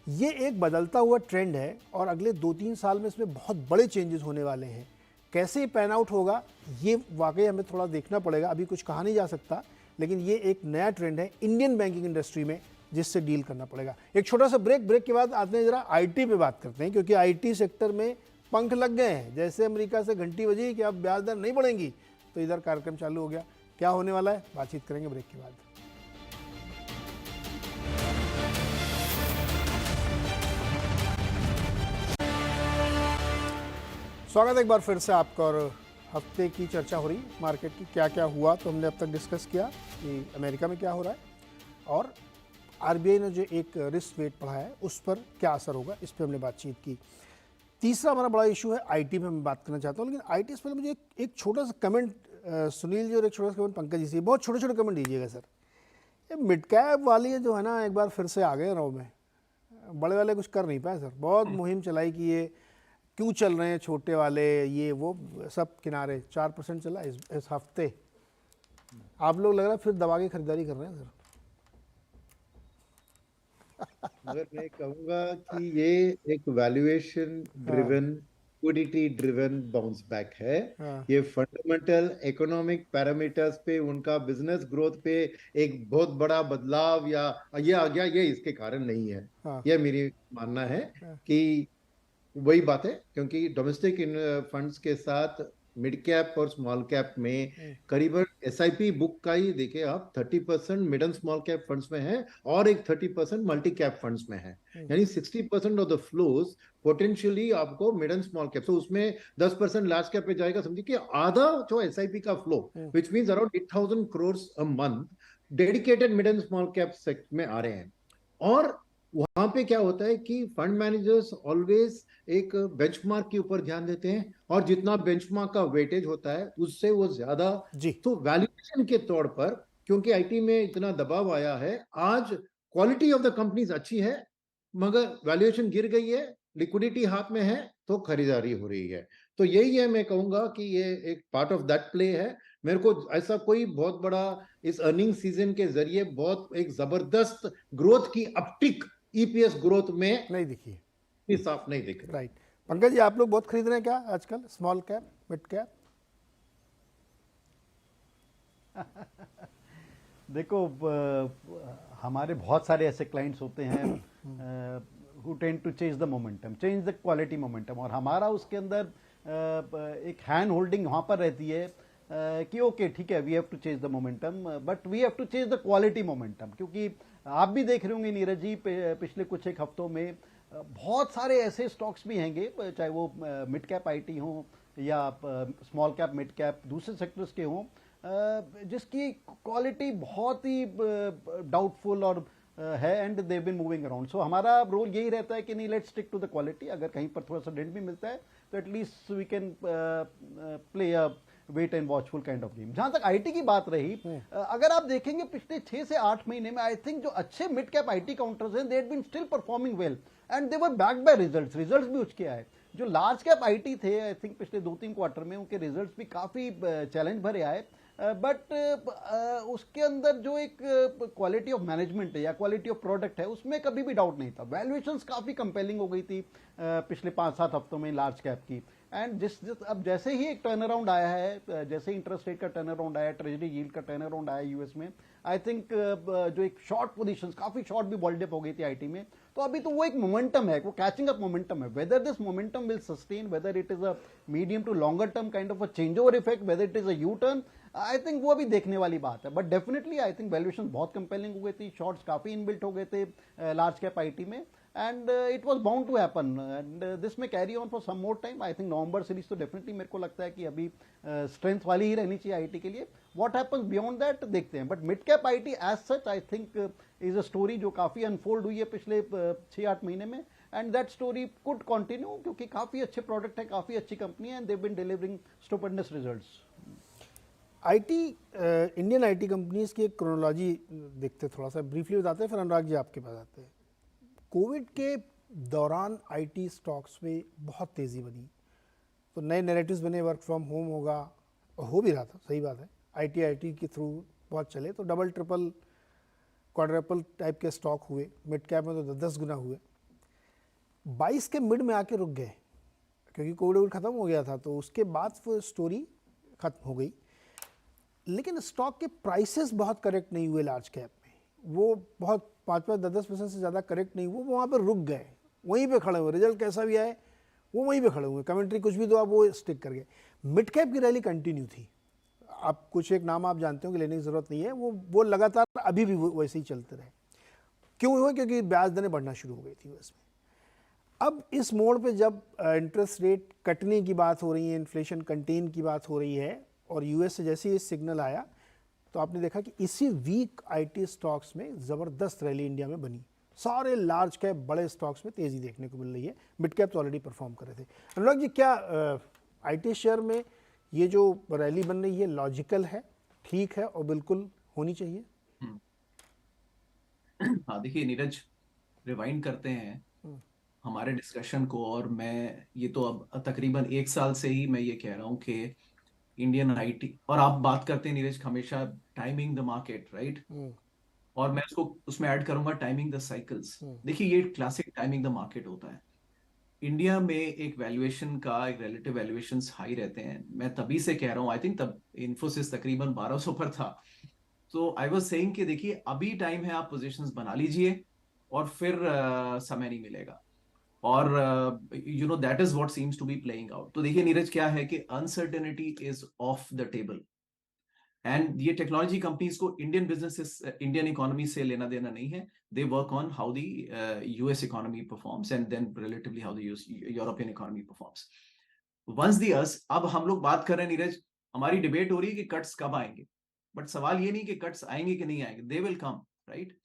ये एक बदलता हुआ ट्रेंड है और अगले 2-3 साल में इसमें बहुत बड़े चेंजेस होने वाले हैं। कैसे पैन आउट होगा ये वाकई हमें थोड़ा देखना पड़ेगा, अभी कुछ कहा नहीं जा सकता, लेकिन ये एक नया ट्रेंड है इंडियन बैंकिंग इंडस्ट्री में जिससे डील करना पड़ेगा। एक छोटा सा ब्रेक के बाद आते हैं जरा आईटी पे बात करते हैं, क्योंकि आईटी सेक्टर में पंख लग गए हैं। जैसे अमेरिका से घंटी बजी कि अब ब्याज दर नहीं बढ़ेंगी, तो इधर कार्यक्रम चालू हो गया। क्या होने वाला है, बातचीत करेंगे ब्रेक के बाद। स्वागत है एक बार फिर से आपका, और हफ्ते की चर्चा हो रही मार्केट की, क्या क्या हुआ। तो हमने अब तक डिस्कस किया कि अमेरिका में क्या हो रहा है और आरबीआई ने जो एक रिस्क वेट बढ़ाया है उस पर क्या असर होगा, इस पर हमने बातचीत की। तीसरा हमारा बड़ा इशू है आईटी में मैं बात करना चाहता हूँ, लेकिन आईटी से पहले मुझे एक छोटा सा कमेंट सुनील जी और एक छोटा सा कमेंट पंकज जी से, बहुत छोटे छोटे कमेंट दीजिएगा सर। ये मिड कैप वाली जो है ना, एक बार फिर से आ गए रहो में, बड़े वाले कुछ कर नहीं पाए सर। बहुत मुहिम चलाई कि ये क्यों चल रहे हैं छोटे वाले, ये वो सब किनारे। 4% चला इस हफ्ते। आप लोग लग रहा है फिर दबा के खरीदारी कर रहे हैं सर। मगर मैं कहूंगा कि ये एक valuation driven, liquidity driven bounce back है। ये फंडामेंटल इकोनॉमिक पैरामीटर्स पे, उनका बिजनेस ग्रोथ पे एक बहुत बड़ा बदलाव या ये आ गया, ये इसके कारण नहीं है। यह मेरी मानना है कि वही बात है, क्योंकि डोमेस्टिक फंड्स के साथ मिड कैप और स्मॉल कैप में करीबन एसआईपी बुक का ही देखिए आप 30% mid and small cap funds में है और एक 30% मल्टी कैप फंड्स में है। यानी 60% ऑफ द फ्लोज पोटेंशियली आपको मिड एंड स्मॉल कैप, तो उसमें 10% लार्ज कैप पे जाएगा। समझिए कि आधा जो एसआईपी का flow which means around 8,000 crore a month dedicated mid and small cap sector में आ रहे हैं। और वहां पे क्या होता है कि फंड मैनेजर्स ऑलवेज एक बेंचमार्क के ऊपर ध्यान देते हैं, और जितना बेंचमार्क का वेटेज होता है उससे वो ज्यादा। तो वैल्यूएशन के तौर पर, क्योंकि आईटी में इतना दबाव आया है, आज क्वालिटी ऑफ द कंपनीज अच्छी है मगर वैल्यूएशन गिर गई है, लिक्विडिटी हाथ में है, तो खरीदारी हो रही है। तो यही है, मैं कहूंगा कि ये एक पार्ट ऑफ दैट प्ले है। मेरे को ऐसा कोई बहुत बड़ा इस अर्निंग सीजन के जरिए बहुत एक जबरदस्त ग्रोथ की अपटिक ईपीएस ग्रोथ में नहीं दिखी, साफ नहीं दिख रहा। राइट। पंकज जी, आप लोग बहुत खरीद रहे हैं क्या आजकल, स्मॉल कैप मिड कैप? देखो, हमारे बहुत सारे ऐसे क्लाइंट्स होते हैं who tend to change the momentum, change the quality momentum, और हमारा उसके अंदर एक हैंड होल्डिंग वहाँ पर रहती है कि ओके ठीक है, we have to change the momentum, but we have to change the quality momentum. क्योंकि आप भी देख रहे होंगे नीरज जी, पिछले कुछ एक हफ्तों में बहुत सारे ऐसे स्टॉक्स भी हैंगे, चाहे वो मिड कैप आईटी हो या स्मॉल कैप मिड कैप दूसरे सेक्टर्स के हों, जिसकी क्वालिटी बहुत ही डाउटफुल और है, and they been moving around. So हमारा रोल यही रहता है कि नहीं, let's stick to the quality. अगर कहीं पर थोड़ा सा डेंट भी मिलता है तो at least we can play a wait and watchful kind of game. जहां तक आईटी की बात रही, अगर आप देखेंगे पिछले 6 से 8 महीने में, आई थिंक जो अच्छे मिड कैप आईटी काउंटर्स हैं, they had been still performing well and they were backed by results भी उसके आए। जो लार्ज कैप आईटी थे, आई थिंक पिछले 2-3 क्वार्टर में उनके रिजल्ट्स भी काफी चैलेंज भरे आए, बट उसके अंदर जो एक क्वालिटी ऑफ मैनेजमेंट है या क्वालिटी ऑफ प्रोडक्ट है उसमें कभी भी डाउट नहीं था। वैल्यूएशंस काफ़ी कंपेलिंग हो गई थी पिछले 5-7 हफ्तों में लार्ज कैप की। एंड अब जैसे ही एक टर्न अराउंड आया है, जैसे इंटरेस्ट रेट का टर्न अराउंड आया, ट्रेजरी यील्ड का टर्न अराउंड आया यूएस में, आई थिंक जो एक शॉर्ट पोजीशंस, काफी शॉर्ट भी बॉल्ड अप हो गई थी आईटी में, तो अभी तो वो एक मोमेंटम है, वो कैचिंग अप मोमेंटम है। Whether this momentum will sustain, whether it is a medium to longer term kind of a change over effect, whether it is a U turn, I think वो अभी देखने वाली बात है। But definitely I think valuation बहुत compelling हो गई थी, शॉर्ट्स काफी इनबिल्ट हो गए थे लार्ज कैप आईटी में, and it was bound to happen, and this may carry on for some more time. I think November series तो डेफिनेटली मेरे को लगता है कि अभी स्ट्रेंथ वाली ही रहनी चाहिए आईटी के लिए। व्हाट हैपेंस बियॉन्ड दैट देखते हैं, but mid cap IT as such I think is a story जो काफी अनफोल्ड हुई है पिछले 6-8 महीने में, and that story could continue क्योंकि काफी अच्छे प्रोडक्ट है, काफी अच्छी कंपनी है, and they have been delivering stupendous results. IT Indian IT companies की एक क्रोनोलॉजी देखते, थोड़ा सा ब्रीफली बताते हैं, फिर अनुराग जी आपके पास आते हैं। कोविड के दौरान आईटी स्टॉक्स में बहुत तेज़ी बनी, तो नए नैरेटिव्स बने, वर्क फ्रॉम होम होगा, हो भी रहा था, सही बात है, आईटी के थ्रू बहुत चले, तो डबल ट्रिपल क्वाड्रपल टाइप के स्टॉक हुए, मिड कैप में तो 10 गुना हुए। 22 के मिड में आके रुक गए क्योंकि कोविड ख़त्म हो गया था, तो उसके बाद वो स्टोरी ख़त्म हो गई। लेकिन स्टॉक के प्राइसेस बहुत करेक्ट नहीं हुए लार्ज कैप में, वो बहुत 5-10% से ज़्यादा करेक्ट नहीं हुए, वो वहाँ पर रुक गए, वहीं पे खड़े हुए, रिजल्ट कैसा भी आए वो वहीं पे खड़े हुए, कमेंट्री कुछ भी दो आप वो स्टिक कर गए। मिड कैप की रैली कंटिन्यू थी, आप कुछ एक नाम आप जानते हो कि लेने की ज़रूरत नहीं है, वो लगातार अभी भी वैसे ही चलते रहे। क्यों हुआ? क्योंकि ब्याज दरें बढ़ना शुरू हो गई थी यूएस में। अब इस मोड़ पे जब इंटरेस्ट रेट कटने की बात हो रही है, इन्फ्लेशन कंटेन की बात हो रही है, और यूएस से जैसे ही सिग्नल आया तो आपने देखा कि इसी वीक आईटी स्टॉक्स में ज़बरदस्त रैली इंडिया में बनी, सारे लार्ज कैप बड़े स्टॉक्स में तेज़ी देखने को मिल रही है, मिड कैप तो ऑलरेडी परफॉर्म कर रहे थे। अनुराग जी, क्या आईटी शेयर में ये जो रैली बन रही है लॉजिकल है, ठीक है और बिल्कुल होनी चाहिए? हाँ देखिए नीरज, रिवाइंड करते हैं हमारे डिस्कशन को, और मैं ये तो अब तकरीबन 1 साल से ही मैं ये कह रहा हूँ कि इंडियन आईटी, और आप बात करते हैं नीरज हमेशा टाइमिंग द मार्केट, राइट, और मैं उसको उसमें ऐड करूंगा टाइमिंग द साइकिल्स। देखिए ये क्लासिक टाइमिंग द मार्केट होता है। इंडिया में एक वैल्यूएशन का, एक रिलेटिव वैल्यूएशंस हाई रहते हैं, मैं तभी से कह रहा हूँ, आई थिंक तब इन्फोसिस तकरीबन 1200 पर था, तो आई वाज सेइंग कि देखिए अभी टाइम है, आप पोजीशंस बना लीजिए और फिर समय नहीं मिलेगा, और you know that is what seems to be playing out. तो देखिए नीरज क्या है कि uncertainty is off the table, and ये टेक्नोलॉजी कंपनीज को इंडियन बिजनेसेस, इंडियन इकोनॉमी से लेना देना नहीं है, they work on how the US economy performs and then relatively how the European economy performs. Once the अर्स, अब हम लोग बात कर रहे हैं नीरज, हमारी डिबेट हो रही है कि कट्स कब आएंगे, बट सवाल ये नहीं कि कट्स आएंगे कि नहीं आएंगे, दे विल कम, राइट।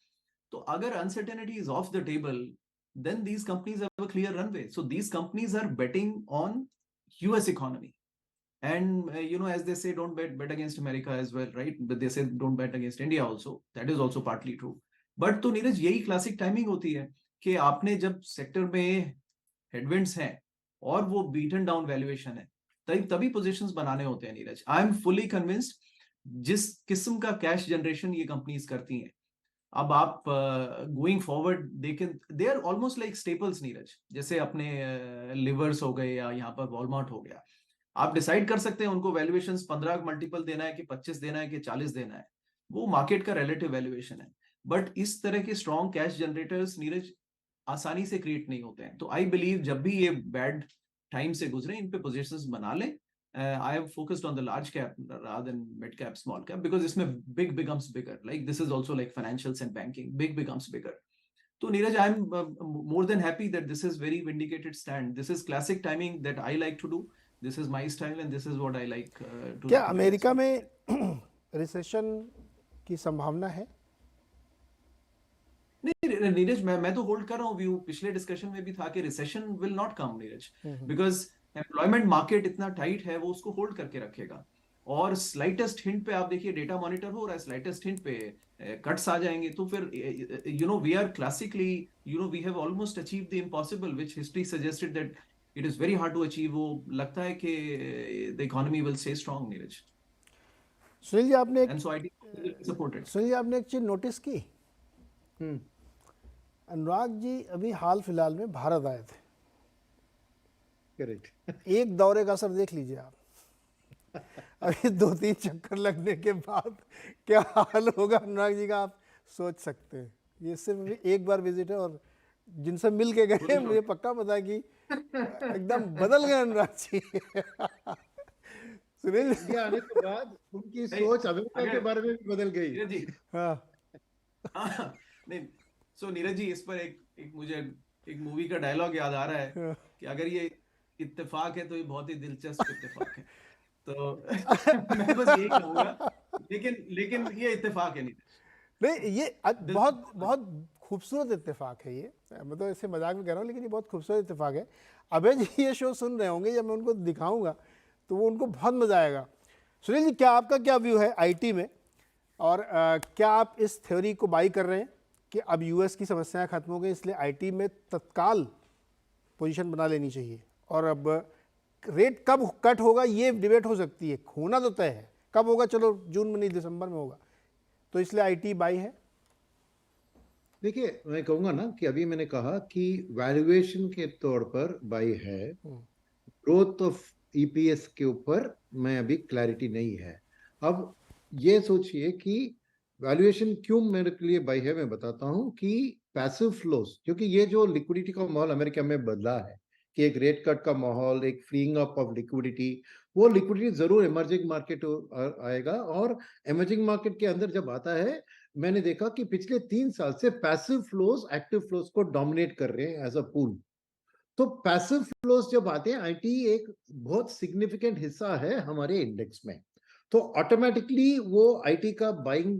तो अगर uncertainty is off the table, then these companies have a clear runway. So these companies are betting on US economy. And you know, as they say, don't bet against America as well, right? But they say don't bet against India also. That is also partly true. But तो नीरज यही classic timing होती है कि आपने जब sector में headwinds हैं और वो बीटन डाउन वैल्यूएशन है, तभी पोजीशंस बनाने होते हैं Neeraj. I am fully convinced, जिस किस्म का कैश जनरेशन ये कंपनीज करती हैं, अब आप गोइंग फॉरवर्ड देखें, they are almost like staples Neeraj, जैसे अपने लिवर्स हो गए या यहाँ पर वॉलमार्ट हो गया। आप डिसाइड कर सकते हैं उनको वैल्यूएशंस 15 मल्टीपल देना है कि 25 देना है कि 40 देना है, वो मार्केट का रिलेटिव वैल्यूएशन है। बट इस तरह के स्ट्रॉन्ग कैश जनरेटर्स नीरज आसानी से क्रिएट नहीं होते हैं, तो आई बिलीव जब भी ये बैड टाइम से गुजरे, इन पे पोजीशंस बना लें। I have focused on the large cap rather than mid cap, small cap, because इसमें big becomes bigger. Like this is also like financials and banking. Big becomes bigger. So Neeraj, I'm more than happy that this is very vindicated stand. This is classic timing that I like to do. This is my style and this is what I like to. क्या America में recession की संभावना है? नहीं नीरज, मैं तो hold कर रहा हूँ व्यू, पिछले डिस्कशन में भी था कि recession will not come Neeraj, because employment market इतना टाइट है, वो उसको होल्ड करके रखेगा। और स्लाइटेस्ट हिंट पे आप देखिए डेटा मॉनिटर हो रहा है, स्लाइटेस्ट हिंट पे कट्स आ जाएंगे, तो फिर you know we are classically, you know we have almost achieved the impossible which history suggested that it is very hard to achieve. वो लगता है कि the economy will stay strong Neeraj. Sunil ji आपने and so IT supported. Sunil ji आपने एक चीज notice की, अनुराग जी अभी हाल फिलहाल में भारत आए थे, करेक्ट। एक दौरे का असर देख लीजिए आप। अभी 2-3 चक्कर लगने के बाद क्या हाल होगा अनुराग जी का आप सोच सकते हैं। ये सिर्फ अभी एक बार विजिट है और जिनसे मिल के गए मुझे पक्का पता है कि एकदम बदल गए अनुराग जी। सुनील इंडिया आने के बाद उनकी सोच अमेरिका के बारे में भी बदल गई। नीरज जी, हाँ नहीं, सो नीरज जी इस पर एक मुझे एक मूवी का डायलॉग याद आ रहा है कि अगर ये इत्तेफाक है तो ये बहुत ही दिलचस्प इत्तेफाक है। तो मैं बस यही कहूंगा, लेकिन ये इत्तेफाक है नहीं, ये बहुत बहुत खूबसूरत इत्तेफाक है ये, मैं तो इसे मजाक में कह रहा हूँ लेकिन ये बहुत खूबसूरत इत्तेफाक है। अभय जी ये शो सुन रहे होंगे, जब मैं उनको दिखाऊंगा तो वो उनको बहुत मजा आएगा। सुनील जी क्या आपका क्या व्यू है आईटी में, और क्या आप इस थ्योरी को बाई कर रहे हैं कि अब यूएस की समस्याएं खत्म हो गई इसलिए आईटी में तत्काल पोजीशन बना लेनी चाहिए, और अब रेट कब कट होगा ये डिबेट हो सकती है, होना तो तय है, कब होगा चलो जून में नहीं दिसंबर में होगा, तो इसलिए आईटी बाई है? देखिए मैं कहूंगा ना कि अभी मैंने कहा कि वैल्यूएशन के तौर पर बाई है, ग्रोथ ऑफ ईपीएस के ऊपर मैं अभी क्लैरिटी नहीं है। अब ये सोचिए कि वैल्यूएशन क्यों मेरे लिए बाई है, मैं बताता हूं कि पैसिव फ्लोस, क्योंकि ये जो लिक्विडिटी का माहौल अमेरिका में बदला है कि एक रेट कट का माहौल, एक फ्रीइंग अप ऑफ लिक्विडिटी, वो लिक्विडिटी जरूर इमर्जिंग मार्केट आएगा, और इमर्जिंग मार्केट के अंदर जब आता है, मैंने देखा कि पिछले 3 साल से पैसिव फ्लोस एक्टिव फ्लोस को डोमिनेट कर रहे हैं एज अ पूल। तो पैसिव फ्लोस जब आते हैं, आईटी एक बहुत सिग्निफिकेंट हिस्सा है हमारे इंडेक्स में, तो ऑटोमेटिकली वो आईटी का बाइंग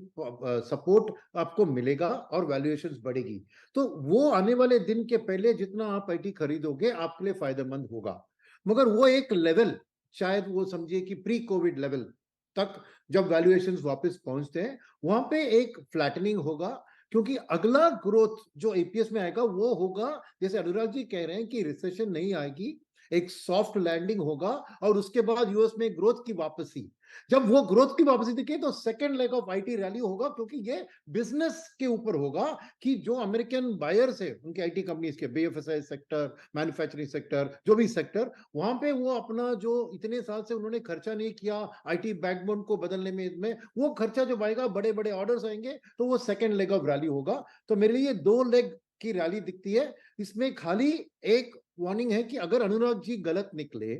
सपोर्ट आपको मिलेगा और वैल्यूएशंस बढ़ेगी। तो वो आने वाले दिन के पहले जितना आप आईटी खरीदोगे आपके लिए फायदेमंद होगा, मगर वो एक लेवल, शायद वो समझिए कि प्री कोविड लेवल तक जब वैल्यूएशंस वापस पहुंचते हैं, वहां पे एक फ्लैटनिंग होगा, क्योंकि अगला ग्रोथ जो एपीएस में आएगा वो होगा, जैसे अनुराग जी कह रहे हैं कि रिसेशन नहीं आएगी, एक सॉफ्ट लैंडिंग होगा, और उसके बाद यूएस में ग्रोथ की वापसी। जब वो ग्रोथ की वापसी दिखे तो second leg of IT rally होगा, क्योंकि ये बिजनेस के ऊपर होगा कि जो अमेरिकन बायर्स है उनके आईटी कंपनीज के, बीएफएसआई सेक्टर, मैन्युफैक्चरिंग सेक्टर, जो भी सेक्टर, वहां पे वो अपना जो इतने साल से उन्होंने खर्चा नहीं किया आईटी बैकबोन को बदलने में वो खर्चा जब आएगा, बड़े बड़े ऑर्डर्स आएंगे, तो वो सेकंड लेग ऑफ रैली होगा। तो मेरे लिए 2 लेग की रैली दिखती है। इसमें खाली एक वार्निंग है कि अगर अनुराग जी गलत निकले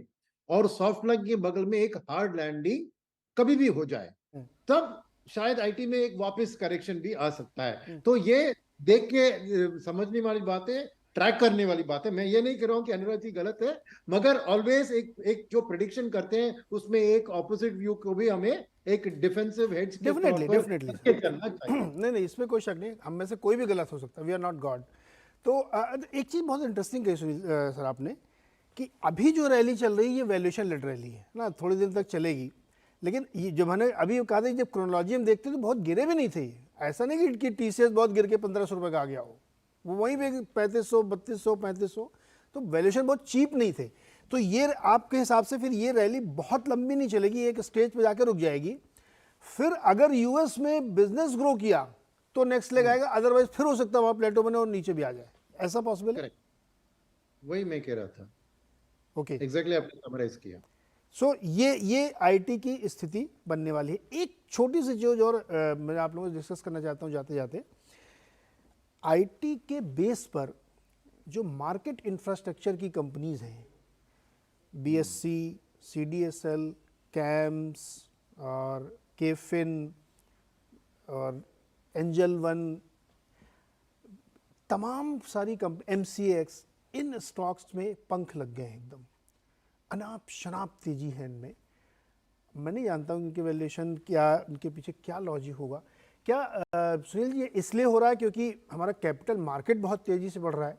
और सॉफ्ट लैंड के बगल में एक हार्ड लैंडिंग कभी भी हो जाए, तब शायद आईटी में एक वापस करेक्शन भी आ सकता है। तो ये देख के समझने वाली बात है, ट्रैक करने वाली बात है। मैं ये नहीं कह रहा हूं कि अनुराग जी गलत है, मगर ऑलवेज एक जो प्रेडिक्शन करते हैं उसमें एक ऑपोजिट व्यू को भी हमें एक डिफेंसिव हेड्स के तौर पर डेफिनेटली चलना चाहिए। नहीं इसमें कोई शक नहीं, हम में से कोई भी गलत हो सकता है, वी आर नॉट गॉड। तो एक चीज़ बहुत इंटरेस्टिंग कही सुनील सर आपने कि अभी जो रैली चल रही है ये वैल्यूएशन लेड रैली है ना, थोड़ी देर तक चलेगी, लेकिन ये जो मैंने अभी कहा था जब क्रोनोलॉजी हम देखते तो बहुत गिरे भी नहीं थे, ऐसा नहीं कि टीसीएस बहुत गिर के 1500 रुपये का आ गया हो, वो वहीं पे 3500 3200 3500, तो वैल्यूएशन बहुत चीप नहीं थे। तो ये आपके हिसाब से फिर ये रैली बहुत लंबी नहीं चलेगी, एक स्टेज पे जाकर रुक जाएगी, फिर अगर यूएस में बिजनेस ग्रो किया तो नेक्स्ट लेग आएगा, अदरवाइज फिर हो सकता है वहां प्लेटो बने और नीचे भी आ जाए, ऐसा पॉसिबल है? वही मैं कह रहा था। ओके, एग्जैक्टली आपने समराइज किया। सो ये आईटी की स्थिति बनने वाली है। एक छोटी सी चीज और मैं आप लोगों से डिस्कस करना चाहता हूं जाते जाते, आईटी के बेस पर जो मार्केट इंफ्रास्ट्रक्चर की कंपनीज हैं, बीएससी, सीडीएसएल, कैम्स और केफिन और एंजल वन, तमाम सारी कंपनी, एमसीएक्स, इन स्टॉक्स में पंख लग गए हैं, एकदम अनाप शनाप तेजी है इनमें। मैं नहीं जानता हूँ इनके वैल्यूएशन क्या, इनके पीछे क्या लॉजिक होगा। क्या सुनील जी ये इसलिए हो रहा है क्योंकि हमारा कैपिटल मार्केट बहुत तेज़ी से बढ़ रहा है,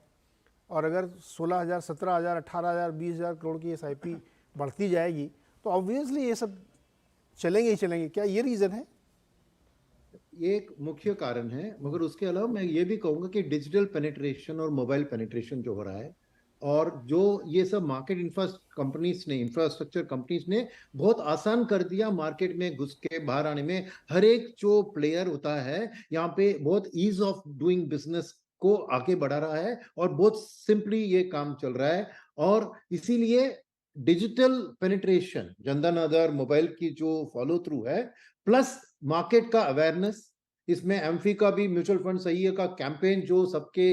और अगर 16,000, 17,000, 18,000, 20,000 करोड़ की एसआईपी बढ़ती जाएगी तो ऑब्वियसली ये सब चलेंगे ही चलेंगे, क्या ये रीज़न है? ये एक मुख्य कारण है, मगर उसके अलावा मैं ये भी कहूंगा कि डिजिटल पेनिट्रेशन और मोबाइल पेनिट्रेशन जो हो रहा है और जो ये सब मार्केट इंफ्रास्ट्रक्चर कंपनीज ने बहुत आसान कर दिया मार्केट में घुस के बाहर आने में। हर एक जो प्लेयर होता है यहाँ पे बहुत ईज ऑफ डूइंग बिजनेस को आगे बढ़ा रहा है और बहुत सिंपली ये काम चल रहा है। और इसीलिए digital penetration, Jan Dhan Aadhaar mobile की जो फॉलो थ्रू है, प्लस मार्केट का अवेयरनेस, इसमें एम्फी का भी म्यूचुअल फंड सही है का कैंपेन जो सबके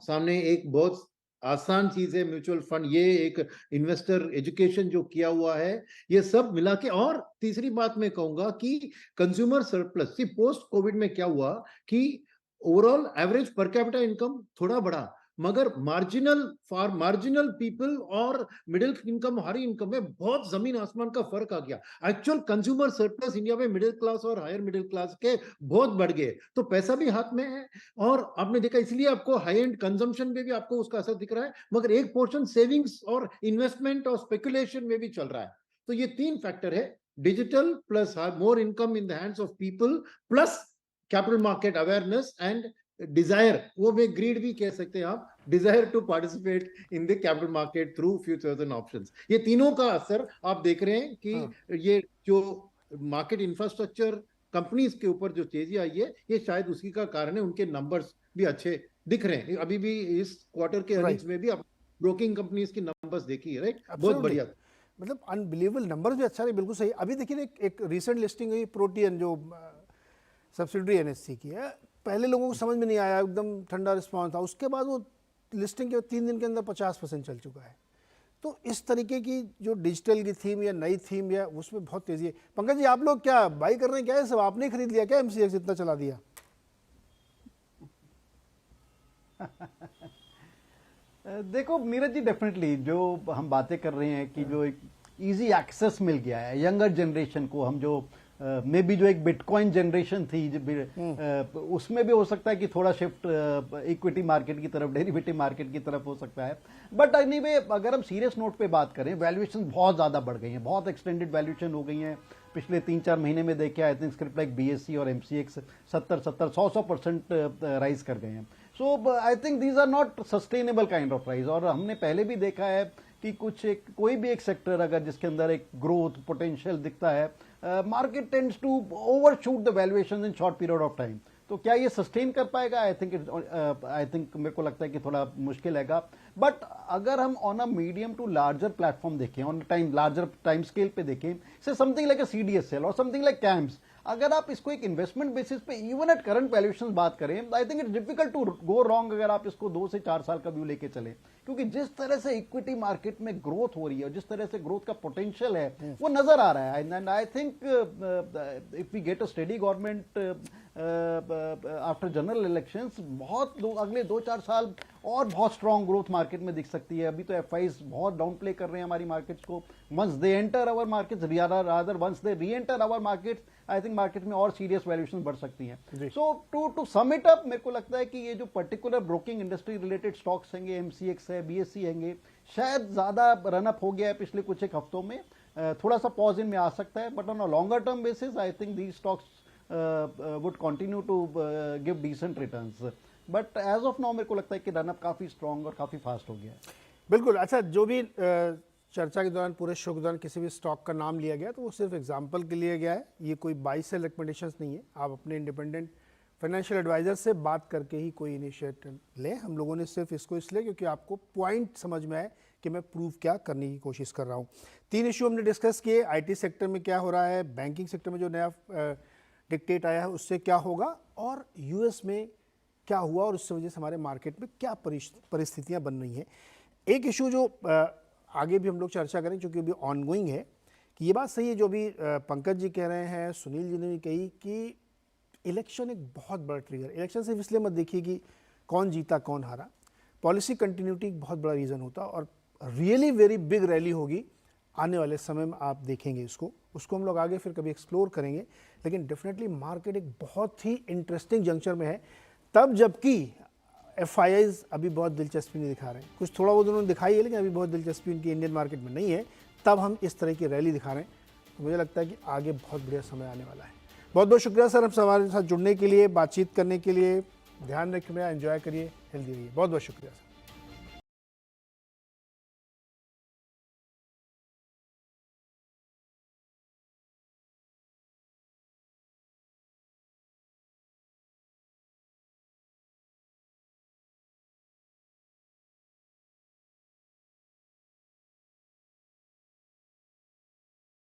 सामने एक बहुत आसान चीज है म्यूचुअल फंड, ये एक इन्वेस्टर एजुकेशन जो किया हुआ है, ये सब मिला के। और तीसरी बात मैं कहूंगा कि कंज्यूमर सरप्लस, सी पोस्ट कोविड में क्या हुआ कि overall average per capita income थोड़ा बढ़ा, मगर मार्जिनल पीपल और मिडिल इनकम, हाई इनकम में बहुत जमीन आसमान का फर्क आ गया। एक्चुअल कंज्यूमर सरप्लस इंडिया में मिडिल क्लास और हायर मिडिल क्लास के बहुत बढ़ गए, तो पैसा भी हाथ में है और आपने देखा, इसलिए आपको हाई एंड कंजम्पशन में भी आपको उसका असर दिख रहा है, मगर एक पोर्शन सेविंग्स और इन्वेस्टमेंट और स्पेकुलेशन में भी चल रहा है। तो ये तीन फैक्टर है, digital plus more income in the hands of people plus capital market awareness and desire, वो में ग्रीड भी कह सकते हैं आप, desire to participate in the capital market through futures and options. ये तीनों का असर आप देख रहे हैं कि ये जो मार्केट इंफ्रास्ट्रक्चर कंपनीज के ऊपर जो तेजी आई है, ये शायद उसी का कारण है। उनके नंबर्स भी अच्छे दिख रहे हैं, अभी भी इस क्वार्टर के अर्निंग्स में भी आप ब्रोकिंग कंपनीज की नंबर्स देखिए, राइट, बहुत बढ़िया, मतलब अनबिलीवेबल नंबर्स भी अच्छा नहीं, बिल्कुल सही। अभी देखिए एक रिसेंट लिस्टिंग हुई प्रोटियन जो सब्सिडरी एनएससी की है, पहले लोगों को समझ में नहीं आया, एकदम ठंडा रिस्पॉन्स था, उसके बाद वो लिस्टिंग के 3 दिन के अंदर 50% चल चुका है। तो इस तरीके की जो डिजिटल की थीम या नई थीम या उसमें बहुत तेजी है। पंकज जी, आप लोग क्या बाई कर रहे हैं, क्या है सब आपने खरीद लिया क्या, एमसीएक्स इतना चला दिया? देखो नीरज जी, डेफिनेटली जो हम बातें कर रहे हैं कि जो एक इजी एक्सेस मिल गया है यंगर जनरेशन को, हम जो मे बी जो एक बिटकॉइन जनरेशन थी उसमें भी हो सकता है कि थोड़ा शिफ्ट इक्विटी मार्केट की तरफ, डेरिवेटिव मार्केट की तरफ हो सकता है। बट एनीवे, अगर हम सीरियस नोट पे बात करें, वैल्यूएशन बहुत ज्यादा बढ़ गई है, बहुत एक्सटेंडेड वैल्यूएशन हो गई है पिछले 3-4 महीने में। देखे I think script like BSC और एमसीएक्स 70-100% राइज कर गए हैं। So I think these are not sustainable kind of rise. और हमने पहले भी देखा है कि कोई भी एक सेक्टर अगर जिसके अंदर एक ग्रोथ पोटेंशियल दिखता है, market tends to overshoot the valuation in short period of time. तो क्या ये सस्टेन कर पाएगा? आई थिंक मेरे को लगता है कि थोड़ा मुश्किल है। बट अगर हम on a medium to larger platform देखें, ऑन लार्जर टाइम स्केल पे देखें, say something like a CDSL और समथिंग लाइक कैम्स, अगर आप इसको एक इन्वेस्टमेंट बेसिस पे इवन एट करंट वैल्यूएशन बात करें, I think it's difficult to go wrong अगर आप इसको 2 से 4 साल का व्यू लेके चले। क्योंकि जिस तरह से इक्विटी मार्केट में ग्रोथ हो रही है, जिस तरह से ग्रोथ का पोटेंशियल है, वो नजर आ रहा है। And I think if we get a steady government after general elections, अगले 2-4 साल और बहुत स्ट्रॉन्ग ग्रोथ मार्केट में दिख सकती है। अभी तो एफआईज बहुत डाउन प्ले कर रहे हैं हमारी मार्केट्स को। Once they enter our markets, rather once they re enter our markets, I think market में और सीरियस वैल्यूएशन बढ़ सकती हैं। So to sum it up, मेरे को लगता है कि ये जो particular broking industry related stocks हैंगे, एमसीएक्स है, बीएससी हैंगे, शायद ज्यादा रन अप हो गया है पिछले कुछ एक हफ्तों में, थोड़ा सा पॉज इन में आ सकता है। But on a longer term basis I think these stocks would continue to give decent returns. But as of now मेरे को लगता है कि रनअप काफी स्ट्रॉन्ग और काफी फास्ट हो गया है। बिल्कुल। अच्छा, जो भी चर्चा के दौरान, पूरे शो के दौरान किसी भी स्टॉक का नाम लिया गया तो वो सिर्फ एग्जांपल के लिए गया है, ये कोई बाई सेल रिकमेंडेशंस नहीं है। आप अपने इंडिपेंडेंट फाइनेंशियल एडवाइजर से बात करके ही कोई इनिशिएटिव लें। हम लोगों ने सिर्फ इसको इसलिए क्योंकि आपको पॉइंट समझ में आए कि मैं प्रूव क्या करने की कोशिश कर रहा हूँ। 3 इशू हमने डिस्कस किए, आईटी सेक्टर में क्या हो रहा है, बैंकिंग सेक्टर में जो नया डिक्टेट आया है उससे क्या होगा, और यूएस में क्या हुआ और उससे वजह से हमारे मार्केट में क्या परिस्थितियां बन रही हैं। एक इशू जो आगे भी हम लोग चर्चा करें क्योंकि अभी ऑनगोइंग है, कि ये बात सही है जो अभी पंकज जी कह रहे हैं, सुनील जी ने भी कही कि इलेक्शन एक बहुत बड़ा ट्रिगर। इलेक्शन सिर्फ इसलिए मत देखिए कि कौन जीता कौन हारा, पॉलिसी कंटिन्यूटी एक बहुत बड़ा रीज़न होता है। और रियली वेरी बिग रैली होगी आने वाले समय में, आप देखेंगे उसको हम लोग आगे फिर कभी एक्सप्लोर करेंगे। लेकिन डेफिनेटली मार्केट एक बहुत ही इंटरेस्टिंग जंक्चर में है, तब जबकि एफआईआईज अभी बहुत दिलचस्पी नहीं दिखा रहे हैं। कुछ थोड़ा बहुत उन्होंने दिखाई है लेकिन अभी बहुत दिलचस्पी उनकी इंडियन मार्केट में नहीं है, तब हम इस तरह की रैली दिखा रहे हैं। तो मुझे लगता है कि आगे बहुत बढ़िया समय आने वाला है। बहुत बहुत शुक्रिया सर, हम हमारे साथ जुड़ने के लिए, बातचीत करने के लिए। ध्यान रखिए, एंजॉय करिए, हेल्दी रहिए। बहुत बहुत शुक्रिया सर।